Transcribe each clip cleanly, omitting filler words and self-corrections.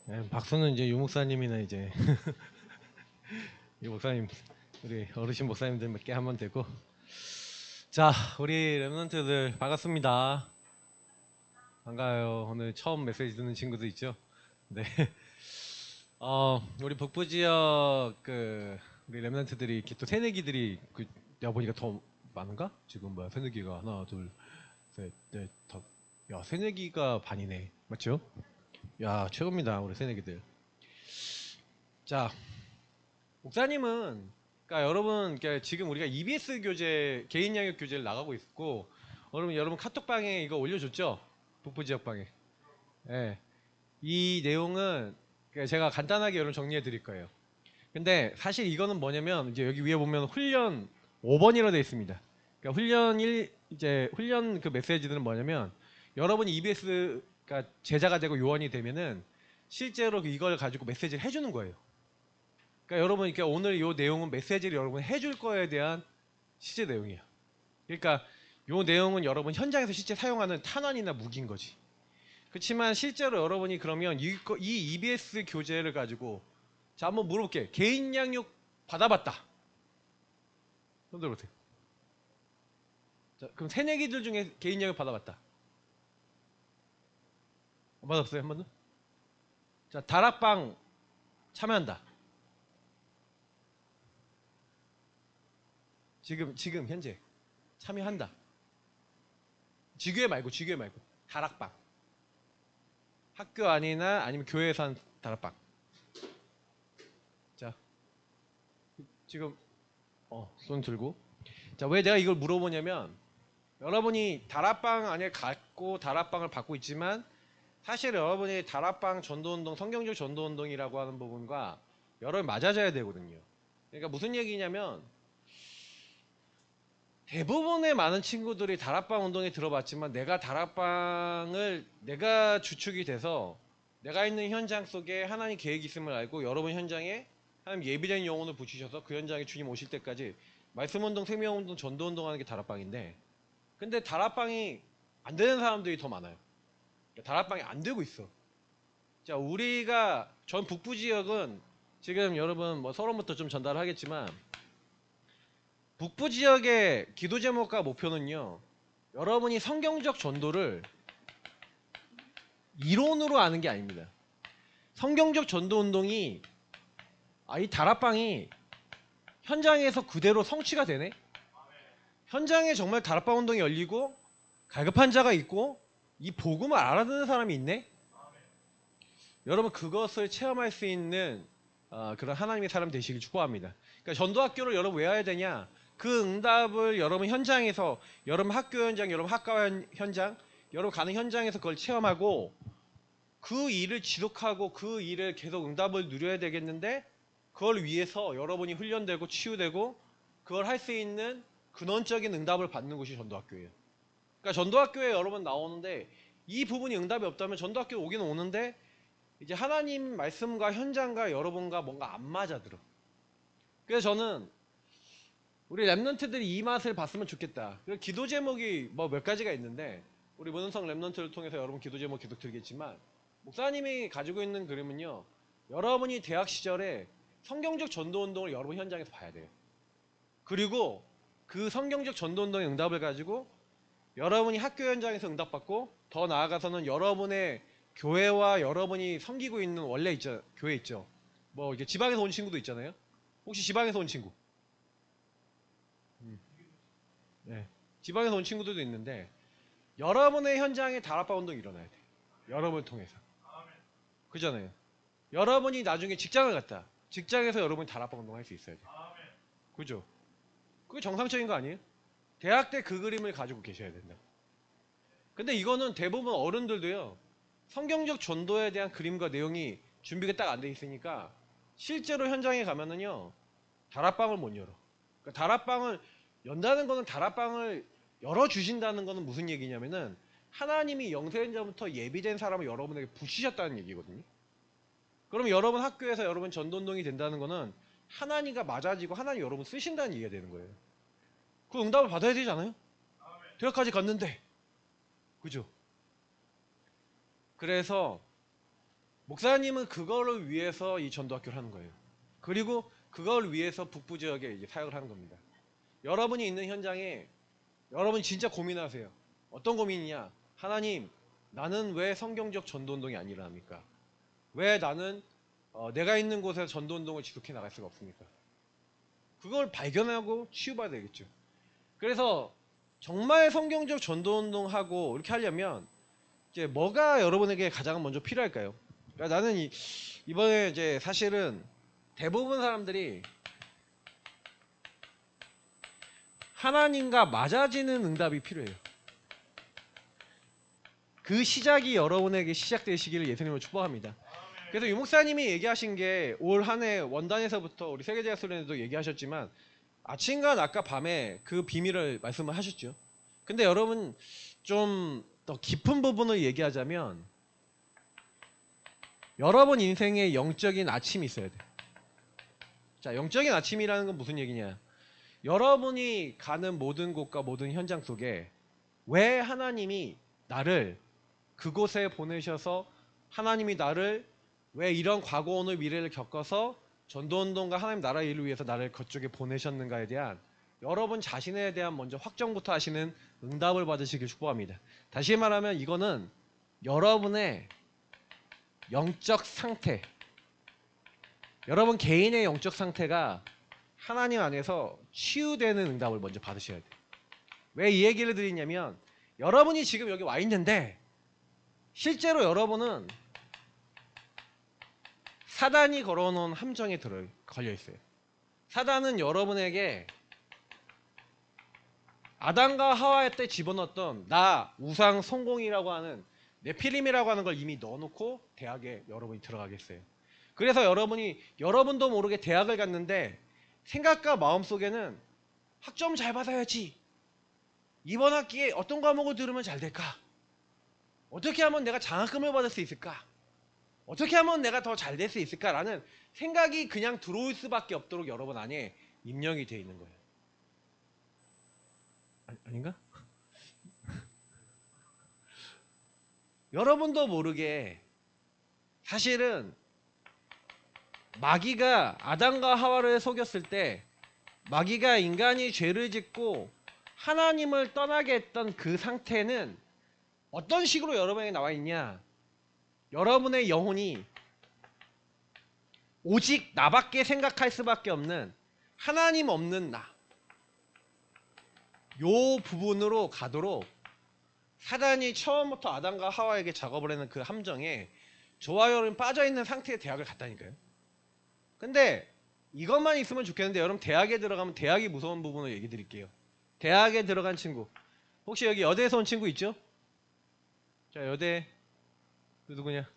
네, 박수는 이제 유 목사님이나 이제 유 목사님, 우리 어르신 목사님들 몇 개 하면 되고. 자, 우리 랩런트들 반갑습니다. 반가워요. 오늘 처음 메시지 듣는 친구도 있죠. 네. 우리 북부 지역 우리 랩런트들이 이렇게 또 새내기들이 내가 보니까 더 많은가? 지금 뭐야, 새내기가 하나, 둘, 셋, 넷, 다. 야, 새내기가 반이네. 맞죠? 야, 최고입니다, 우리 새내기들. 자, 목사님은, 그러니까 여러분, 그러니까 지금 우리가 EBS 교재, 개인 양육 교재를 나가고 있고, 여러분 카톡방에 이거 올려줬죠? 북부 지역방에. 예. 이 내용은 그러니까 제가 간단하게 여러분 정리해 드릴 거예요. 근데 사실 이거는 뭐냐면, 이제 여기 위에 보면 훈련 5번이라고 되어 있습니다. 그러니까 훈련 그 메시지들은 뭐냐면, 여러분이 EBS, 그러니까 제자가 되고 요원이 되면은 실제로 이걸 가지고 메시지를 해주는 거예요. 그러니까 여러분, 그러니까 오늘 이 내용은 메시지를 여러분 해줄 거에 대한 실제 내용이야. 그러니까 이 내용은 여러분 현장에서 실제 사용하는 탄환이나 무기인 거지. 그렇지만 실제로 여러분이 그러면 이 EBS 교재를 가지고, 자, 한번 물어볼게. 개인 양육 받아봤다. 손들어 보세요. 자, 그럼 새내기들 중에 개인 양육 받아봤다. 안 받았어요, 한 번도? 자, 다락방 참여한다. 지금 현재 참여한다. 지교회 말고 다락방. 학교 안이나 아니면 교회에서 한 다락방. 자, 지금 손 들고. 자, 왜 내가 이걸 물어보냐면, 여러분이 다락방 안에 갔고 다락방을 받고 있지만, 사실 여러분이 다락방 전도운동, 성경적 전도운동이라고 하는 부분과 여러분이 맞아져야 되거든요. 그러니까 무슨 얘기냐면, 대부분의 많은 친구들이 다락방 운동에 들어봤지만, 내가 주축이 돼서 내가 있는 현장 속에 하나님 계획이 있음을 알고 여러분 현장에 하나님 예비된 영혼을 붙이셔서 그 현장에 주님 오실 때까지 말씀운동, 생명운동, 전도운동 하는 게 다락방인데, 근데 다락방이 안 되는 사람들이 더 많아요. 그러니까 다락방이 안 되고 있어. 자, 전 북부 지역은 지금 여러분 뭐 서론부터 좀 전달하겠지만, 북부 지역의 기도 제목과 목표는요, 여러분이 성경적 전도를 이론으로 아는 게 아닙니다. 성경적 전도 운동이, 이 다락방이 현장에서 그대로 성취가 되네? 현장에 정말 다락방 운동이 열리고 갈급한 자가 있고 이 복음을 알아듣는 사람이 있네? 여러분, 그것을 체험할 수 있는 그런 하나님의 사람 되시길 축복합니다. 그러니까 전도학교를 여러분 왜 와야 되냐? 그 응답을 여러분 현장에서, 여러분 학교 현장, 여러분 학과 현장, 여러분 가는 현장에서 그걸 체험하고 그 일을 지속하고 그 일을 계속 응답을 누려야 되겠는데, 그걸 위해서 여러분이 훈련되고 치유되고 그걸 할 수 있는 근원적인 응답을 받는 곳이 전도학교예요. 그러니까 전도학교에 여러분 나오는데 이 부분이 응답이 없다면 전도학교 오기는 오는데, 이제 하나님 말씀과 현장과 여러분과 뭔가 안 맞아들어. 그래서 저는 우리 랩런트들이 이 맛을 봤으면 좋겠다. 기도 제목이 뭐 몇 가지가 있는데, 우리 문은성 랩런트를 통해서 여러분 기도 제목 계속 드리겠지만, 목사님이 가지고 있는 그림은요, 여러분이 대학 시절에 성경적 전도운동을 여러분 현장에서 봐야 돼요. 그리고 그 성경적 전도운동의 응답을 가지고 여러분이 학교 현장에서 응답받고, 더 나아가서는 여러분의 교회와 여러분이 섬기고 있는 교회 있죠. 뭐 이게 지방에서 온 친구도 있잖아요. 혹시 지방에서 온 친구? 네. 지방에서 온 친구들도 있는데, 여러분의 현장에 다락방 운동이 일어나야 돼. 여러분을 통해서. 그잖아요. 여러분이 나중에 직장을 갔다. 직장에서 여러분이 다락방 운동 할 수 있어야 돼. 그죠? 그게 정상적인 거 아니에요? 대학 때 그 그림을 가지고 계셔야 된다. 근데 이거는 대부분 어른들도요, 성경적 전도에 대한 그림과 내용이 준비가 딱 안 돼 있으니까 실제로 현장에 가면은요, 다락방을 못 열어. 그러니까 다락방을 연다는 거는, 다락방을 열어주신다는 거는 무슨 얘기냐면은, 하나님이 영세전부터 예비된 사람을 여러분에게 부시셨다는 얘기거든요. 그러면 여러분 학교에서 여러분 전도운동이 된다는 거는 하나님과 맞아지고 하나님 여러분 쓰신다는 얘기가 되는 거예요. 그 응답을 받아야 되잖아요. 대학까지 갔는데. 그죠? 그래서 목사님은 그거를 위해서 이 전도학교를 하는 거예요. 그리고 그걸 위해서 북부 지역에 이제 사역을 하는 겁니다. 여러분이 있는 현장에 여러분 진짜 고민하세요. 어떤 고민이냐? 하나님, 나는 왜 성경적 전도운동이 안 일어납니까? 왜 나는 내가 있는 곳에서 전도운동을 지속해 나갈 수가 없습니까? 그걸 발견하고 치유받아야 되겠죠. 그래서 정말 성경적 전도운동하고 이렇게 하려면 이제 뭐가 여러분에게 가장 먼저 필요할까요? 그러니까 나는 이번에 이제 사실은 대부분 사람들이 하나님과 맞아지는 응답이 필요해요. 그 시작이 여러분에게 시작되시기를 예수님을 축복합니다. 그래서 유 목사님이 얘기하신 게 올 한 해 원단에서부터 우리 세계제약수련회도 얘기하셨지만 아침과 낮과 밤에 그 비밀을 말씀을 하셨죠. 근데 여러분 좀 더 깊은 부분을 얘기하자면 여러분 인생에 영적인 아침이 있어야 돼. 자, 영적인 아침이라는 건 무슨 얘기냐? 여러분이 가는 모든 곳과 모든 현장 속에 왜 하나님이 나를 그곳에 보내셔서 하나님이 나를 왜 이런 과거 오늘 미래를 겪어서 전도운동과 하나님 나라 일을 위해서 나를 그쪽에 보내셨는가에 대한 여러분 자신에 대한 먼저 확정부터 하시는 응답을 받으시길 축복합니다. 다시 말하면 이거는 여러분의 영적 상태, 여러분 개인의 영적 상태가 하나님 안에서 치유되는 응답을 먼저 받으셔야 돼요. 왜 이 얘기를 드리냐면 여러분이 지금 여기 와 있는데 실제로 여러분은 사단이 걸어놓은 함정에 걸려 있어요. 사단은 여러분에게 아담과 하와 때 집어넣었던 나 우상 성공이라고 하는 네피림이라고 하는 걸 이미 넣어놓고 대학에 여러분이 들어가겠어요. 그래서 여러분도 모르게 대학을 갔는데 생각과 마음속에는 학점 잘 받아야지. 이번 학기에 어떤 과목을 들으면 잘 될까? 어떻게 하면 내가 장학금을 받을 수 있을까? 어떻게 하면 내가 더 잘 될 수 있을까라는 생각이 그냥 들어올 수밖에 없도록 여러분 안에 입력이 되어 있는 거예요. 아닌가? 여러분도 모르게 사실은 마귀가 아담과 하와를 속였을 때 마귀가 인간이 죄를 짓고 하나님을 떠나게 했던 그 상태는 어떤 식으로 여러분에게 나와 있냐? 여러분의 영혼이 오직 나밖에 생각할 수밖에 없는 하나님 없는 나, 요 부분으로 가도록 사단이 처음부터 아담과 하와에게 작업을 하는 그 함정에 저와 여러분 빠져있는 상태의 대학을 갔다니까요. 근데 이것만 있으면 좋겠는데 여러분 대학에 들어가면 대학이 무서운 부분을 얘기 드릴게요. 대학에 들어간 친구 혹시 여기 여대에서 온 친구 있죠? 자, 여대 누구냐?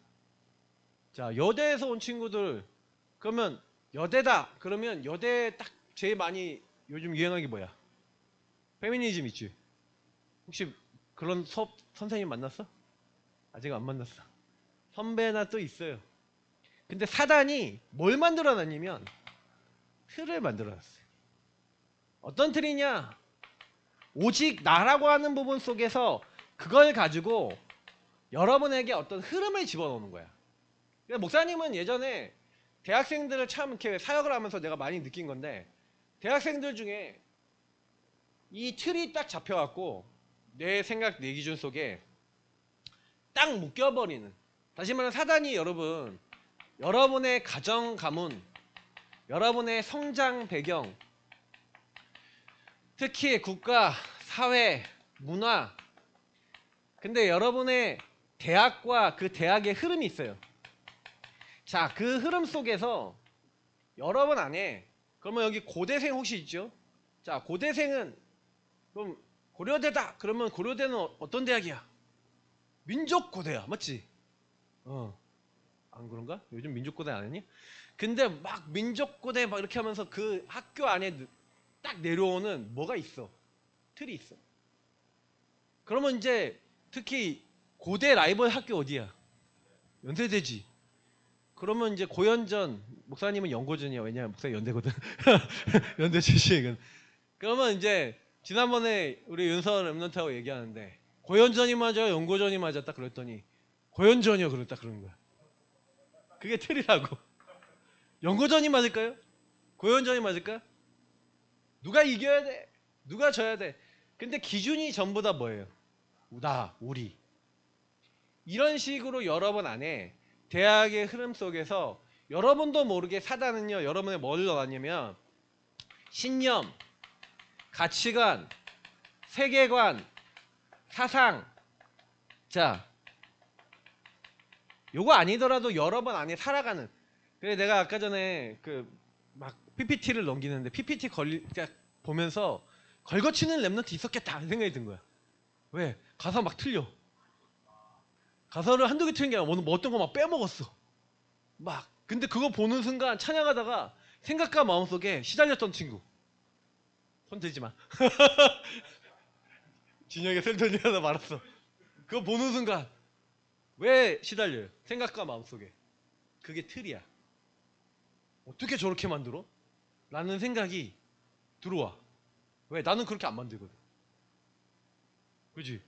자, 여대에서 온 친구들 그러면 여대다 그러면 여대 딱 제일 많이 요즘 유행하는 게 뭐야? 페미니즘 있지? 혹시 그런 수업 선생님 만났어? 아직 안 만났어. 선배나 또 있어요. 근데 사단이 뭘 만들어놨냐면 틀을 만들어놨어요. 어떤 틀이냐? 오직 나라고 하는 부분 속에서 그걸 가지고 여러분에게 어떤 흐름을 집어넣는 거야. 목사님은 예전에 대학생들을 참 이렇게 사역을 하면서 내가 많이 느낀 건데 대학생들 중에 이 틀이 딱 잡혀갖고 내 생각, 내 기준 속에 딱 묶여버리는, 다시 말하면 사단이 여러분의 가정 가문, 여러분의 성장 배경, 특히 국가, 사회, 문화, 근데 여러분의 대학과 그 대학의 흐름이 있어요. 자, 그 흐름 속에서 여러분 안에 그러면 여기 고대생 혹시 있죠? 자, 고대생은 그럼 고려대다 그러면 고려대는 어떤 대학이야? 민족고대야, 맞지? 안 그런가? 요즘 민족고대 안 했니? 근데 막 민족고대 막 이렇게 하면서 그 학교 안에 딱 내려오는 뭐가 있어? 틀이 있어. 그러면 이제 특히 고대 라이벌 학교 어디야? 연세대지. 그러면 이제 고연전, 목사님은 연고전이야. 왜냐면 목사님 연대거든. 연대 출신이거든. 그러면 이제 지난번에 우리 윤서 랩런트하고 얘기하는데 고연전이 맞아 연고전이 맞았다 그랬더니 고연전이요 그랬다 그러는 거야. 그게 틀이라고. 연고전이 맞을까요? 고연전이 맞을까요? 누가 이겨야 돼? 누가 져야 돼? 근데 기준이 전부 다 뭐예요? 우리. 이런 식으로 여러분 안에 대학의 흐름 속에서 여러분도 모르게 사단은요, 여러분의 뭘 넣었냐면 신념, 가치관, 세계관, 사상. 자, 요거 아니더라도 여러분 안에 살아가는. 그래 내가 아까 전에 그 막 PPT를 넘기는데 PPT 그러니까 보면서 걸거치는 랩런트 있었겠다 하는 생각이 든 거야. 왜? 가사 막 틀려. 가사를 한두 개 틀린 게 아니라 뭐 어떤 거 막 빼먹었어. 막. 근데 그거 보는 순간 찬양하다가 생각과 마음속에 시달렸던 친구. 손 들지 마. 진영이가 셀턴이 하나 말았어. 그거 보는 순간 왜 시달려요? 생각과 마음속에. 그게 틀이야. 어떻게 저렇게 만들어? 라는 생각이 들어와. 왜? 나는 그렇게 안 만들거든. 그지?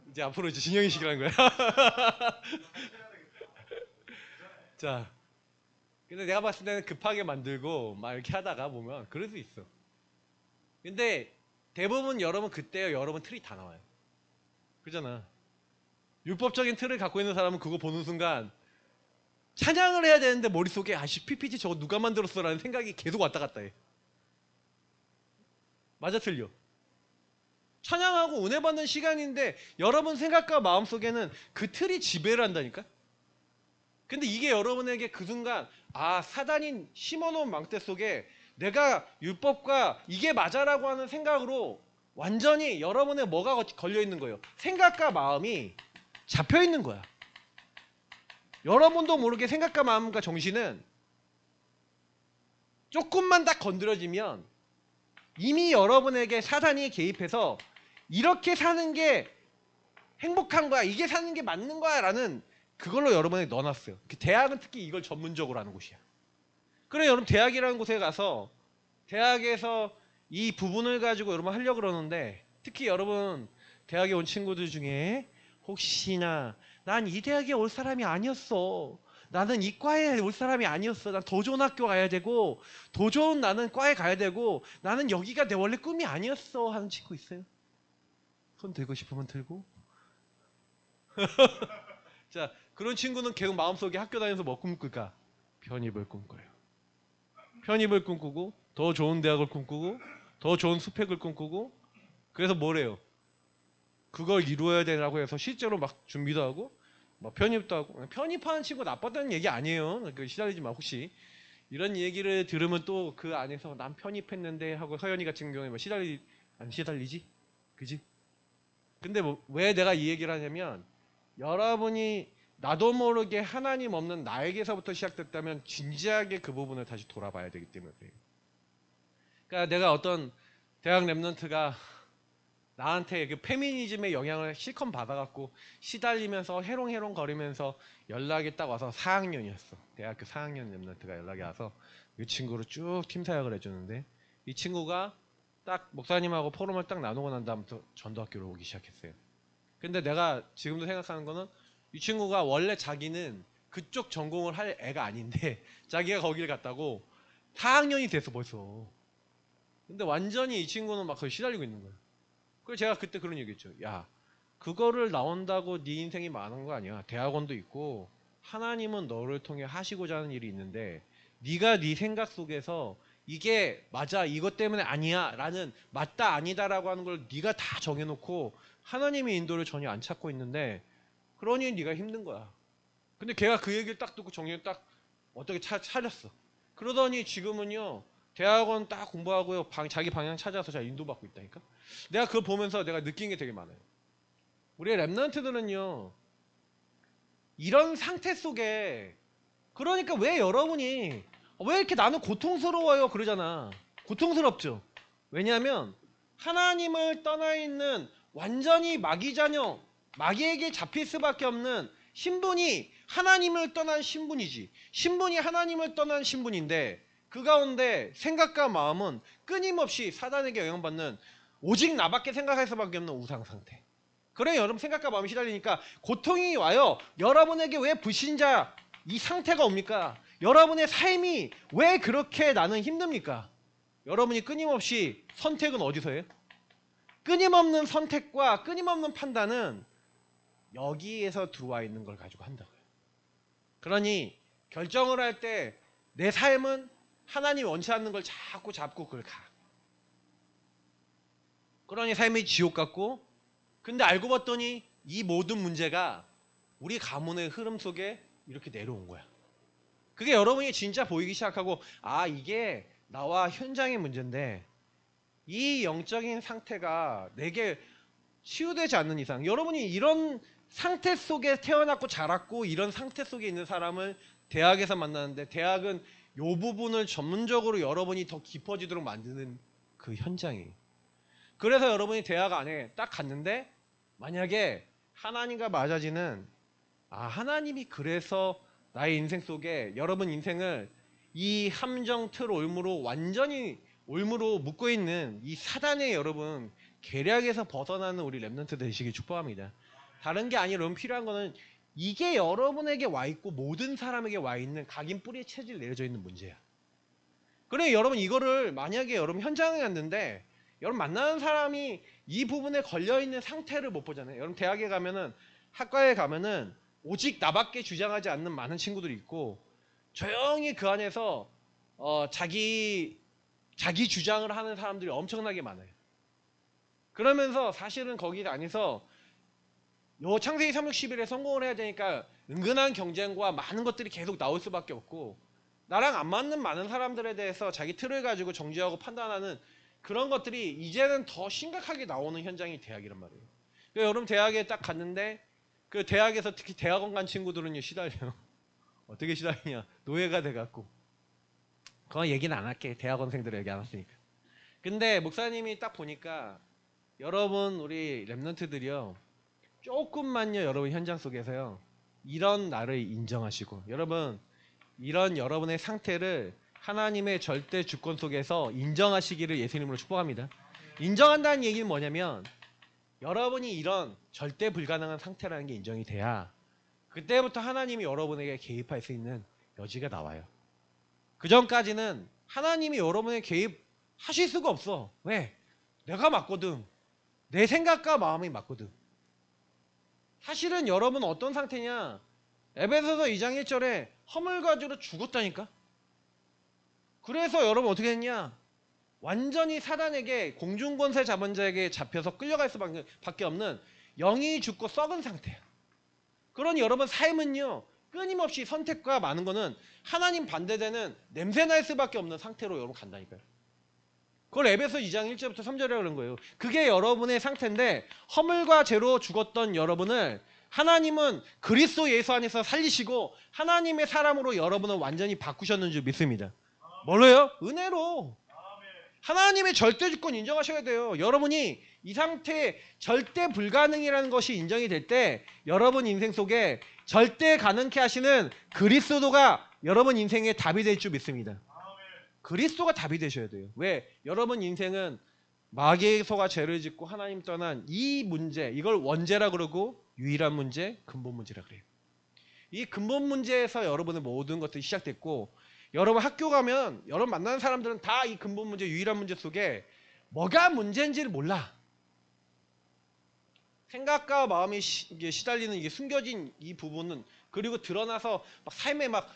이제 앞으로 이제 진영이 시키라는 거야. 자, 근데 내가 봤을 때는 급하게 만들고 막 이렇게 하다가 보면 그럴 수 있어. 근데 대부분 여러분 그때요, 여러분 틀이 다 나와요. 그잖아. 율법적인 틀을 갖고 있는 사람은 그거 보는 순간 찬양을 해야 되는데 머릿속에 아씨 PPT 저거 누가 만들었어 라는 생각이 계속 왔다 갔다 해. 맞아 틀려? 찬양하고 은혜 받는 시간인데 여러분 생각과 마음속에는 그 틀이 지배를 한다니까? 근데 이게 여러분에게 그 순간 사단이 심어놓은 망대 속에 내가 율법과 이게 맞아라고 하는 생각으로 완전히 여러분의 뭐가 걸려있는 거예요? 생각과 마음이 잡혀있는 거야. 여러분도 모르게 생각과 마음과 정신은 조금만 딱 건드려지면 이미 여러분에게 사단이 개입해서 이렇게 사는 게 행복한 거야, 이게 사는 게 맞는 거야 라는 그걸로 여러분에게 넣어놨어요. 대학은 특히 이걸 전문적으로 하는 곳이야. 그래 여러분 대학이라는 곳에 가서 대학에서 이 부분을 가지고 여러분 하려고 그러는데 특히 여러분 대학에 온 친구들 중에 혹시나 난 이 대학에 올 사람이 아니었어, 나는 이과에 올 사람이 아니었어, 난 더 좋은 학교 가야 되고 더 좋은 나는 과에 가야 되고 나는 여기가 내 원래 꿈이 아니었어 하는 친구 있어요? 손 들고 싶으면 들고. 자, 그런 친구는 계속 마음속에 학교 다니면서 뭐 꿈꿀까? 편입을 꿈꿔요. 편입을 꿈꾸고 더 좋은 대학을 꿈꾸고 더 좋은 스펙을 꿈꾸고 그래서 뭐래요? 그걸 이루어야 되라고 해서 실제로 막 준비도 하고 막 편입도 하고. 편입하는 친구 나빴다는 얘기 아니에요. 시달리지 마. 혹시 이런 얘기를 들으면 또 그 안에서 난 편입했는데 하고 서연이 같은 경우에 뭐 안 시달리지? 그지? 근데 왜 내가 이 얘기를 하냐면 여러분이 나도 모르게 하나님 없는 나에게서부터 시작됐다면 진지하게 그 부분을 다시 돌아봐야 되기 때문에 그래요. 그러니까 내가 어떤 대학 랩런트가 나한테 그 페미니즘의 영향을 실컷 받아갖고 시달리면서 해롱해롱 거리면서 연락이 딱 와서 4학년이었어. 대학교 4학년 랩런트가 연락이 와서 이 친구를 쭉 팀 사역을 해주는데 이 친구가 딱 목사님하고 포럼을 딱 나누고 난 다음부터 전도학교로 오기 시작했어요. 근데 내가 지금도 생각하는 거는 이 친구가 원래 자기는 그쪽 전공을 할 애가 아닌데 자기가 거기를 갔다고 4학년이 됐어 벌써. 근데 완전히 이 친구는 막 거기 시달리고 있는 거야. 그래서 제가 그때 그런 얘기 했죠. 야, 그거를 나온다고 네 인생이 많은 거 아니야. 대학원도 있고 하나님은 너를 통해 하시고자 하는 일이 있는데 네가 네 생각 속에서 이게 맞아 이것 때문에 아니야 라는 맞다 아니다라고 하는 걸 네가 다 정해놓고 하나님의 인도를 전혀 안 찾고 있는데 그러니 네가 힘든 거야. 근데 걔가 그 얘기를 딱 듣고 정신을 딱 어떻게 차렸어. 그러더니 지금은요 대학원 딱 공부하고요 자기 방향 찾아서 잘 인도받고 있다니까. 내가 그걸 보면서 내가 느낀 게 되게 많아요. 우리 랩런트들은요 이런 상태 속에 그러니까 왜 여러분이 왜 이렇게 나는 고통스러워요 그러잖아. 고통스럽죠. 왜냐하면 하나님을 떠나 있는 완전히 마귀 자녀, 마귀에게 잡힐 수밖에 없는 신분이 하나님을 떠난 신분이지. 신분이 하나님을 떠난 신분인데 그 가운데 생각과 마음은 끊임없이 사단에게 영향받는 오직 나밖에 생각할 수밖에 없는 우상 상태. 그래 여러분 생각과 마음이 시달리니까 고통이 와요. 여러분에게 왜 불신자 이 상태가 옵니까? 여러분의 삶이 왜 그렇게 나는 힘듭니까? 여러분이 끊임없이 선택은 어디서 해요? 끊임없는 선택과 끊임없는 판단은 여기에서 들어와 있는 걸 가지고 한다고요. 그러니 결정을 할 때 내 삶은 하나님이 원치 않는 걸 자꾸 잡고 그걸 가. 그러니 삶이 지옥 같고, 근데 알고 봤더니 이 모든 문제가 우리 가문의 흐름 속에 이렇게 내려온 거야. 그게 여러분이 진짜 보이기 시작하고, 아 이게 나와 현장의 문제인데 이 영적인 상태가 내게 치유되지 않는 이상, 여러분이 이런 상태 속에 태어났고 자랐고 이런 상태 속에 있는 사람을 대학에서 만나는데, 대학은 이 부분을 전문적으로 여러분이 더 깊어지도록 만드는 그 현장이에요. 그래서 여러분이 대학 안에 딱 갔는데 만약에 하나님과 맞아지는, 하나님이 그래서 나의 인생 속에 여러분 인생을 이 함정 틀 올무로 완전히 올무로 묶고 있는 이 사단의 여러분 계략에서 벗어나는 우리 렘넌트 되시길 축복합니다. 다른 게 아니라 여러분 필요한 거는 이게 여러분에게 와 있고 모든 사람에게 와 있는 각인 뿌리에 체질 내려져 있는 문제야. 그래 여러분 이거를 만약에 여러분 현장에 갔는데 여러분 만나는 사람이 이 부분에 걸려있는 상태를 못 보잖아요. 여러분 대학에 가면은, 학과에 가면은 오직 나밖에 주장하지 않는 많은 친구들이 있고 조용히 그 안에서 자기 주장을 하는 사람들이 엄청나게 많아요. 그러면서 사실은 거기 안에서 요 창세기 360일에 성공을 해야 되니까 은근한 경쟁과 많은 것들이 계속 나올 수밖에 없고, 나랑 안 맞는 많은 사람들에 대해서 자기 틀을 가지고 정죄하고 판단하는 그런 것들이 이제는 더 심각하게 나오는 현장이 대학이란 말이에요. 그러니까 여러분 대학에 딱 갔는데 그 대학에서 특히 대학원 간 친구들은요 시달려요. 어떻게 시달리냐, 노예가 돼갖고. 그건 얘기는 안 할게, 대학원생들 얘기 안 했으니까. 근데 목사님이 딱 보니까 여러분 우리 렘넌트들이요 조금만요 여러분 현장 속에서요 이런 나를 인정하시고, 여러분 이런 여러분의 상태를 하나님의 절대 주권 속에서 인정하시기를 예수님으로 축복합니다. 인정한다는 얘기는 뭐냐면 여러분이 이런 절대 불가능한 상태라는 게 인정이 돼야 그때부터 하나님이 여러분에게 개입할 수 있는 여지가 나와요. 그 전까지는 하나님이 여러분에게 개입하실 수가 없어. 왜? 내가 맞거든. 내 생각과 마음이 맞거든. 사실은 여러분 어떤 상태냐, 에베소서 2장 1절에 허물과주로 죽었다니까. 그래서 여러분 어떻게 했냐, 완전히 사단에게, 공중권세 잡은 자에게 잡혀서 끌려갈 수밖에 없는 영이 죽고 썩은 상태야. 그러니 여러분 삶은요 끊임없이 선택과 많은 거는 하나님 반대되는 냄새날 수밖에 없는 상태로 여러분 간다니까요. 그걸 에베소 2장 1절부터 3절이라고 그런 거예요. 그게 여러분의 상태인데, 허물과 죄로 죽었던 여러분을 하나님은 그리스도 예수 안에서 살리시고 하나님의 사람으로 여러분을 완전히 바꾸셨는 줄 믿습니다. 뭘로요? 은혜로. 하나님의 절대 주권 인정하셔야 돼요. 여러분이 이 상태에 절대 불가능이라는 것이 인정이 될 때 여러분 인생 속에 절대 가능케 하시는 그리스도가 여러분 인생의 답이 될 줄 믿습니다. 그리스도가 답이 되셔야 돼요. 왜? 여러분 인생은 마귀에서가 죄를 짓고 하나님 떠난 이 문제, 이걸 원죄라 그러고 유일한 문제, 근본 문제라 그래요. 이 근본 문제에서 여러분의 모든 것들이 시작됐고, 여러분 학교 가면 여러분 만나는 사람들은 다 이 근본 문제, 유일한 문제 속에 뭐가 문제인지를 몰라. 생각과 마음이 시달리는 이게 숨겨진 이 부분은, 그리고 드러나서 막 삶에 막,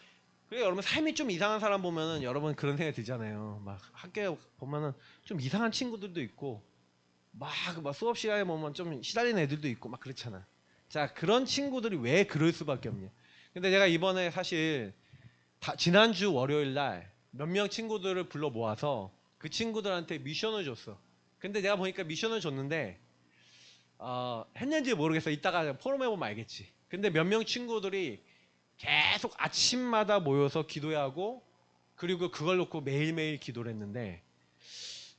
그래 여러분 삶이 좀 이상한 사람 보면은 여러분 그런 생각이 들잖아요. 막 학교에 보면은 좀 이상한 친구들도 있고 막 수업 시간에 보면 좀 시달리는 애들도 있고 막 그렇잖아. 자, 그런 친구들이 왜 그럴 수밖에 없냐. 근데 제가 이번에 사실 지난주 월요일 날 몇 명 친구들을 불러 모아서 그 친구들한테 미션을 줬어. 근데 내가 보니까 미션을 줬는데 했는지 모르겠어. 이따가 포럼에 보면 알겠지. 근데 몇 명 친구들이 계속 아침마다 모여서 기도해야 하고, 그리고 그걸 놓고 매일매일 기도를 했는데,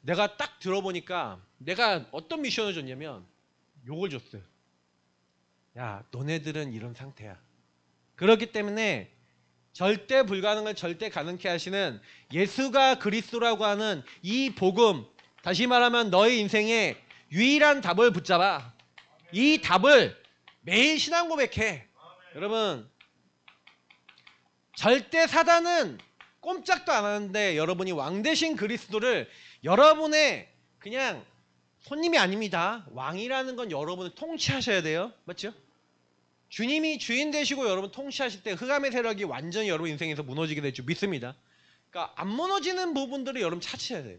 내가 딱 들어보니까 내가 어떤 미션을 줬냐면 요걸 줬어요. 야, 너네들은 이런 상태야. 그렇기 때문에 절대 불가능을 절대 가능케 하시는 예수가 그리스도라고 하는 이 복음, 다시 말하면 너의 인생의 유일한 답을 붙잡아. 이 답을 매일 신앙 고백해. 여러분 절대 사단은 꼼짝도 안 하는데 여러분이 왕 대신 그리스도를 여러분의 그냥 손님이 아닙니다. 왕이라는 건 여러분을 통치하셔야 돼요. 맞죠? 주님이 주인 되시고 여러분 통치하실 때 흑암의 세력이 완전히 여러분 인생에서 무너지게 될 줄 믿습니다. 그러니까 안 무너지는 부분들을 여러분 찾으셔야 돼요.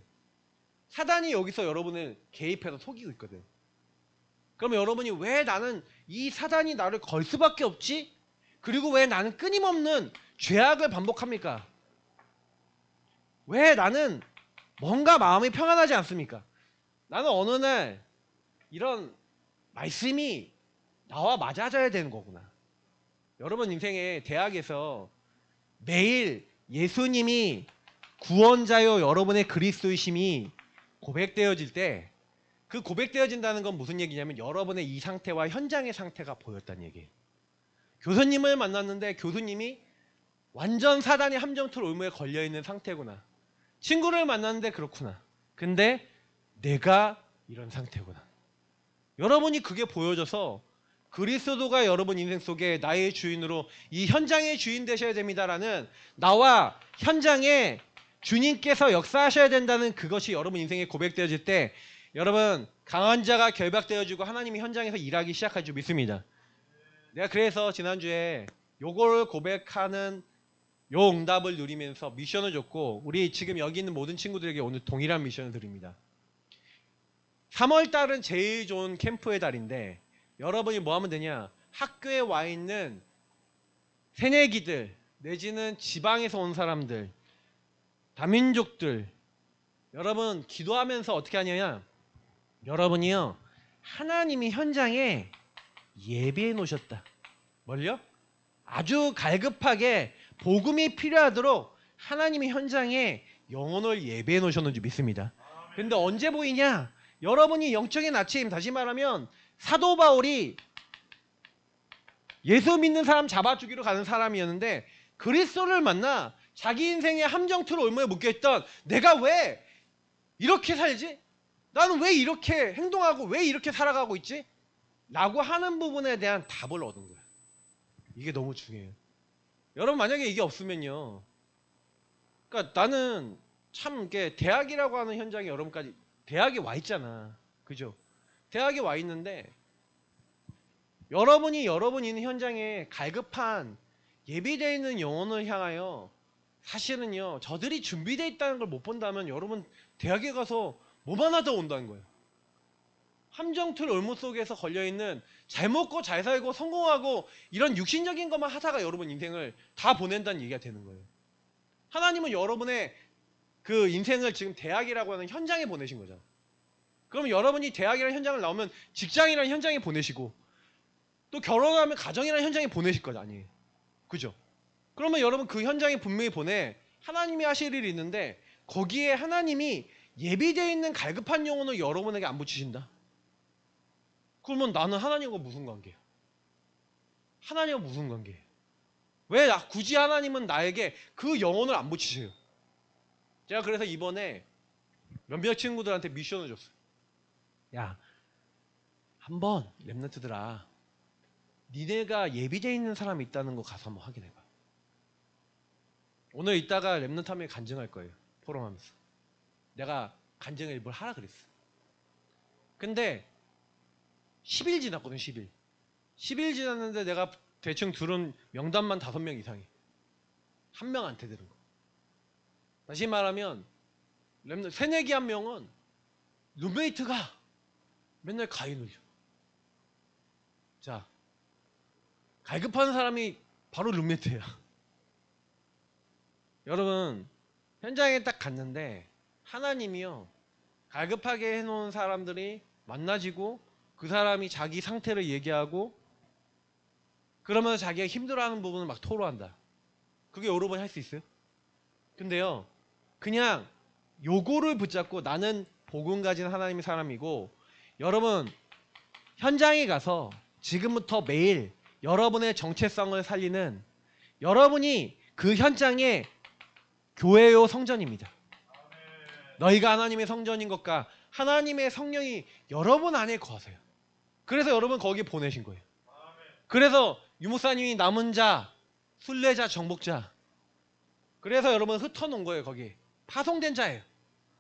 사단이 여기서 여러분을 개입해서 속이고 있거든. 그러면 여러분이 왜 나는 이 사단이 나를 걸 수밖에 없지? 그리고 왜 나는 끊임없는 죄악을 반복합니까? 왜 나는 뭔가 마음이 평안하지 않습니까? 나는 어느 날 이런 말씀이 나와 맞아져야 되는 거구나. 여러분 인생에 대학에서 매일 예수님이 구원자요 여러분의 그리스도이심이 고백되어질 때 그 고백되어진다는 건 무슨 얘기냐면 여러분의 이 상태와 현장의 상태가 보였다는 얘기예요. 교수님을 만났는데 교수님이 완전 사단의 함정틀 올무에 걸려있는 상태구나. 친구를 만났는데 그렇구나. 근데 내가 이런 상태구나. 여러분이 그게 보여져서 그리스도가 여러분 인생 속에 나의 주인으로 이 현장의 주인 되셔야 됩니다라는 나와 현장에 주님께서 역사하셔야 된다는 그것이 여러분 인생에 고백되어질 때 여러분 강한 자가 결박되어지고 하나님이 현장에서 일하기 시작할 줄 믿습니다. 내가 그래서 지난주에 요거를 고백하는 요 응답을 누리면서 미션을 줬고 우리 지금 여기 있는 모든 친구들에게 오늘 동일한 미션을 드립니다. 3월달은 제일 좋은 캠프의 달인데 여러분이 뭐 하면 되냐, 학교에 와 있는 새내기들 내지는 지방에서 온 사람들 다민족들 여러분 기도하면서 어떻게 하냐면 여러분이요 하나님이 현장에 예비해 놓으셨다. 뭘요? 아주 갈급하게 복음이 필요하도록 하나님이 현장에 영혼을 예배해 놓으셨는지 믿습니다. 근데 언제 보이냐? 여러분이 영적인 아침, 다시 말하면 사도 바울이 예수 믿는 사람 잡아주기로 가는 사람이었는데 그리스도를 만나 자기 인생의 함정틀 올무에 묶여있던 내가 왜 이렇게 살지? 나는 왜 이렇게 행동하고 왜 이렇게 살아가고 있지? 라고 하는 부분에 대한 답을 얻은 거예요. 이게 너무 중요해요. 여러분 만약에 이게 없으면요, 그러니까 나는 참 이게 대학이라고 하는 현장에 여러분까지 대학에 와 있잖아, 그죠? 대학에 와 있는데 여러분이 있는 현장에 갈급한 예비되어 있는 영혼을 향하여 사실은요 저들이 준비되어 있다는 걸 못 본다면 여러분 대학에 가서 뭐 하나 더 온다는 거예요. 함정틀 올무 속에서 걸려있는 잘 먹고 잘 살고 성공하고 이런 육신적인 것만 하다가 여러분 인생을 다 보낸다는 얘기가 되는 거예요. 하나님은 여러분의 그 인생을 지금 대학이라고 하는 현장에 보내신 거잖아. 그럼 여러분이 대학이라는 현장을 나오면 직장이라는 현장에 보내시고 또 결혼하면 가정이라는 현장에 보내실 거 아니에요. 그죠? 그러면 여러분 그 현장에 분명히 보내 하나님이 하실 일이 있는데 거기에 하나님이 예비되어 있는 갈급한 영혼을 여러분에게 안 붙이신다? 그러면 나는 하나님과 무슨 관계야? 하나님과 무슨 관계야? 왜 굳이 하나님은 나에게 그 영혼을 안 붙이세요? 제가 그래서 이번에 몇몇 친구들한테 미션을 줬어요. 야, 한번 랩런트들아 니네가 예비되어 있는 사람이 있다는 거 가서 한번 확인해봐. 오늘 이따가 랩런트 하면 간증할 거예요. 포럼하면서 내가 간증을 뭘 하라 그랬어. 근데 10일 지났거든. 10일 지났는데 내가 대충 들은 명단만 5명 이상이 한 명한테 들은 거. 다시 말하면 새내기 한 명은 룸메이트가 맨날 가위 눌려. 자, 갈급한 사람이 바로 룸메이트야. 여러분 현장에 딱 갔는데 하나님이요 갈급하게 해놓은 사람들이 만나지고 그 사람이 자기 상태를 얘기하고 그러면서 자기가 힘들어하는 부분을 막 토로한다. 그게 여러분이 할 수 있어요? 근데요 그냥 요거를 붙잡고 나는 복음 가진 하나님의 사람이고 여러분 현장에 가서 지금부터 매일 여러분의 정체성을 살리는 여러분이 그 현장에 교회요 성전입니다. 너희가 하나님의 성전인 것과 하나님의 성령이 여러분 안에 거하세요. 그래서 여러분 거기에 보내신 거예요. 그래서 유목사님이 남은 자, 순례자, 정복자. 그래서 여러분 흩어놓은 거예요. 거기에 파송된 자예요.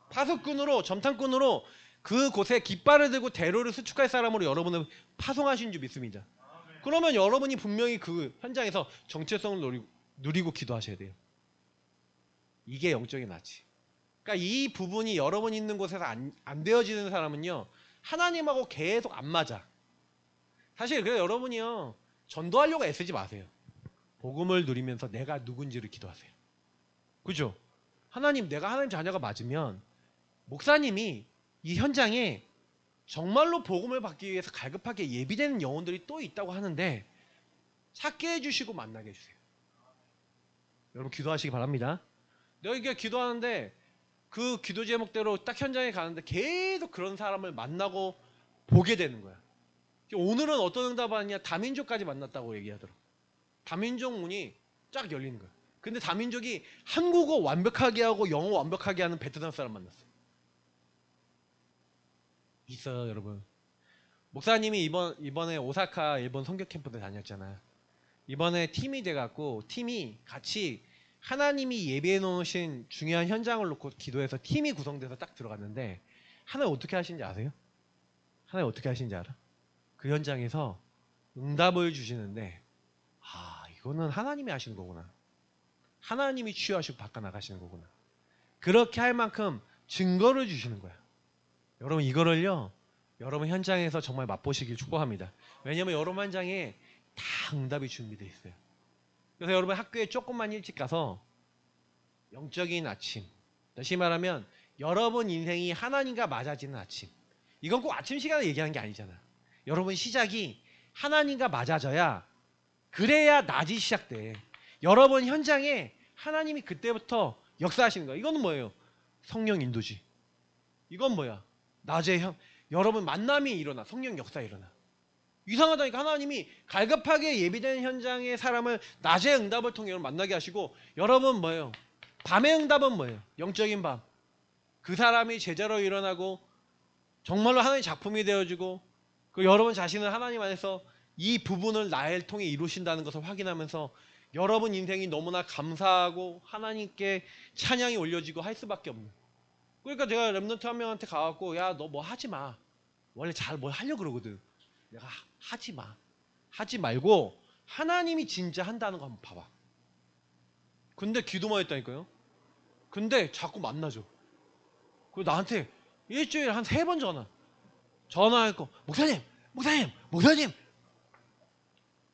파수꾼으로, 점탕꾼으로 그곳에 깃발을 들고 대로를 수축할 사람으로 여러분을 파송하신 줄 믿습니다. 그러면 여러분이 분명히 그 현장에서 정체성을 누리고 기도하셔야 돼요. 이게 영적인 아치. 그러니까 이 부분이 여러분 있는 곳에서 안 되어지는 사람은요, 하나님하고 계속 안 맞아. 사실 그래서 여러분이요, 전도하려고 애쓰지 마세요. 복음을 누리면서 내가 누군지를 기도하세요. 그죠? 하나님, 내가 하나님 자녀가 맞으면 목사님이 이 현장에 정말로 복음을 받기 위해서 갈급하게 예비되는 영혼들이 또 있다고 하는데 찾게 해주시고 만나게 해주세요. 여러분 기도하시기 바랍니다. 내가 이게 기도하는데 그 기도 제목대로 딱 현장에 가는데 계속 그런 사람을 만나고 보게 되는 거야. 오늘은 어떤 응답 하느냐, 다민족까지 만났다고 얘기하더라고. 다민족 문이 쫙 열리는 거야. 근데 다민족이 한국어 완벽하게 하고 영어 완벽하게 하는 베트남 사람 만났어. 있어요, 여러분. 목사님이 이번에 오사카 일본 선교 캠프를 다녔잖아. 이번에 팀이 돼갖고 팀이 같이 하나님이 예비해 놓으신 중요한 현장을 놓고 기도해서 팀이 구성돼서 딱 들어갔는데 하나님 어떻게 하시는지 아세요? 하나님 어떻게 하시는지 알아? 그 현장에서 응답을 주시는데 이거는 하나님이 하시는 거구나. 하나님이 치유하시고 바꿔나가시는 거구나. 그렇게 할 만큼 증거를 주시는 거야. 여러분 이거를요, 여러분 현장에서 정말 맛보시길 축복합니다. 왜냐면 여러분 현장에 다 응답이 준비되어 있어요. 그래서 여러분 학교에 조금만 일찍 가서 영적인 아침, 다시 말하면 여러분 인생이 하나님과 맞아지는 아침. 이건 꼭 아침 시간에 얘기하는 게 아니잖아. 여러분 시작이 하나님과 맞아져야, 그래야 낮이 시작돼. 여러분 현장에 하나님이 그때부터 역사하시는 거야. 이거는 뭐예요? 성령 인도지. 이건 뭐야? 낮에 여러분 만남이 일어나. 성령 역사 일어나. 이상하다니까 하나님이 갈급하게 예비된 현장의 사람을 낮의 응답을 통해 여러분 만나게 하시고, 여러분 뭐예요? 밤의 응답은 뭐예요? 영적인 밤. 그 사람이 제자로 일어나고 정말로 하나님의 작품이 되어지고, 그 여러분 자신을 하나님 안에서 이 부분을 나를 통해 이루신다는 것을 확인하면서 여러분 인생이 너무나 감사하고 하나님께 찬양이 올려지고 할 수밖에 없는. 그러니까 제가 랩런트 한 명한테 가갖고, 야, 너 뭐 하지 마. 원래 잘 뭘 하려고 그러거든. 내가 하지 마. 하지 말고 하나님이 진짜 한다는 거 한번 봐봐. 근데 기도만 했다니까요. 근데 자꾸 만나죠. 그리고 나한테 일주일에 한 3번 전화했고, 목사님.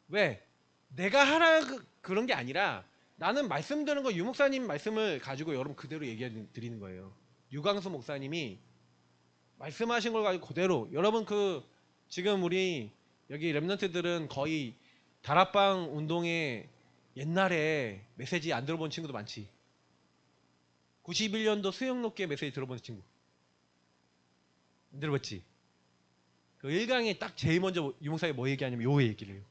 왜? 내가 하라 그런 게 아니라 나는 말씀드리는 거 유목사님 말씀을 가지고 여러분 그대로 얘기해 드리는 거예요. 유광수 목사님이 말씀하신 걸 가지고 그대로 여러분 지금 우리 여기 랩런트들은 거의 다락방 운동에 옛날에 메시지 안 들어본 친구도 많지. 91년도 수영롭게 메시지 들어본 친구 안 들어봤지? 그 1강에 딱 제일 먼저 유목사님이 뭐 얘기하냐면 요 얘기를 해요.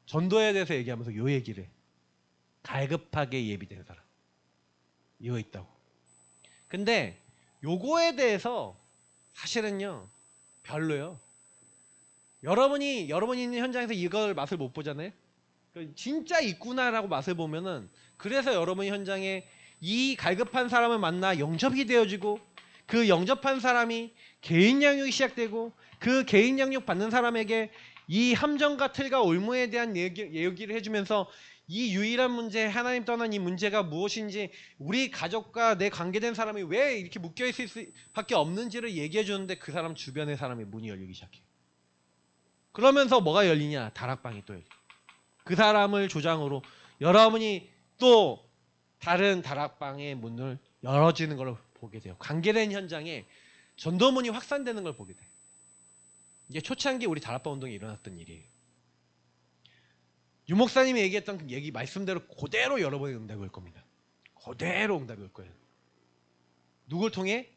전도에 대해서 얘기하면서 요 얘기를 해. 갈급하게 예비된 사람 이거 있다고. 근데 요거에 대해서 사실은요 별로요. 여러분이 있는 현장에서 이걸 맛을 못 보잖아요. 진짜 있구나라고 맛을 보면은, 그래서 여러분 현장에 이 갈급한 사람을 만나 영접이 되어지고, 그 영접한 사람이 개인 양육이 시작되고, 그 개인 양육 받는 사람에게 이 함정과 틀과 올무에 대한 얘기를 해주면서 이 유일한 문제, 하나님 떠난 이 문제가 무엇인지, 우리 가족과 내 관계된 사람이 왜 이렇게 묶여있을 수밖에 없는지를 얘기해 주는데 그 사람 주변의 사람의 문이 열리기 시작해. 그러면서 뭐가 열리냐? 다락방이 또 열려. 그 사람을 조장으로 여러분이 또 다른 다락방의 문을 열어지는 걸 보게 돼요. 관계된 현장에 전도문이 확산되는 걸 보게 돼요. 이게 초창기 우리 다락방 운동에 일어났던 일이에요. 유목사님이 얘기했던 그 얘기 말씀대로 그대로 여러분의 응답이 올 겁니다. 그대로 응답이 올 거예요. 누굴 통해?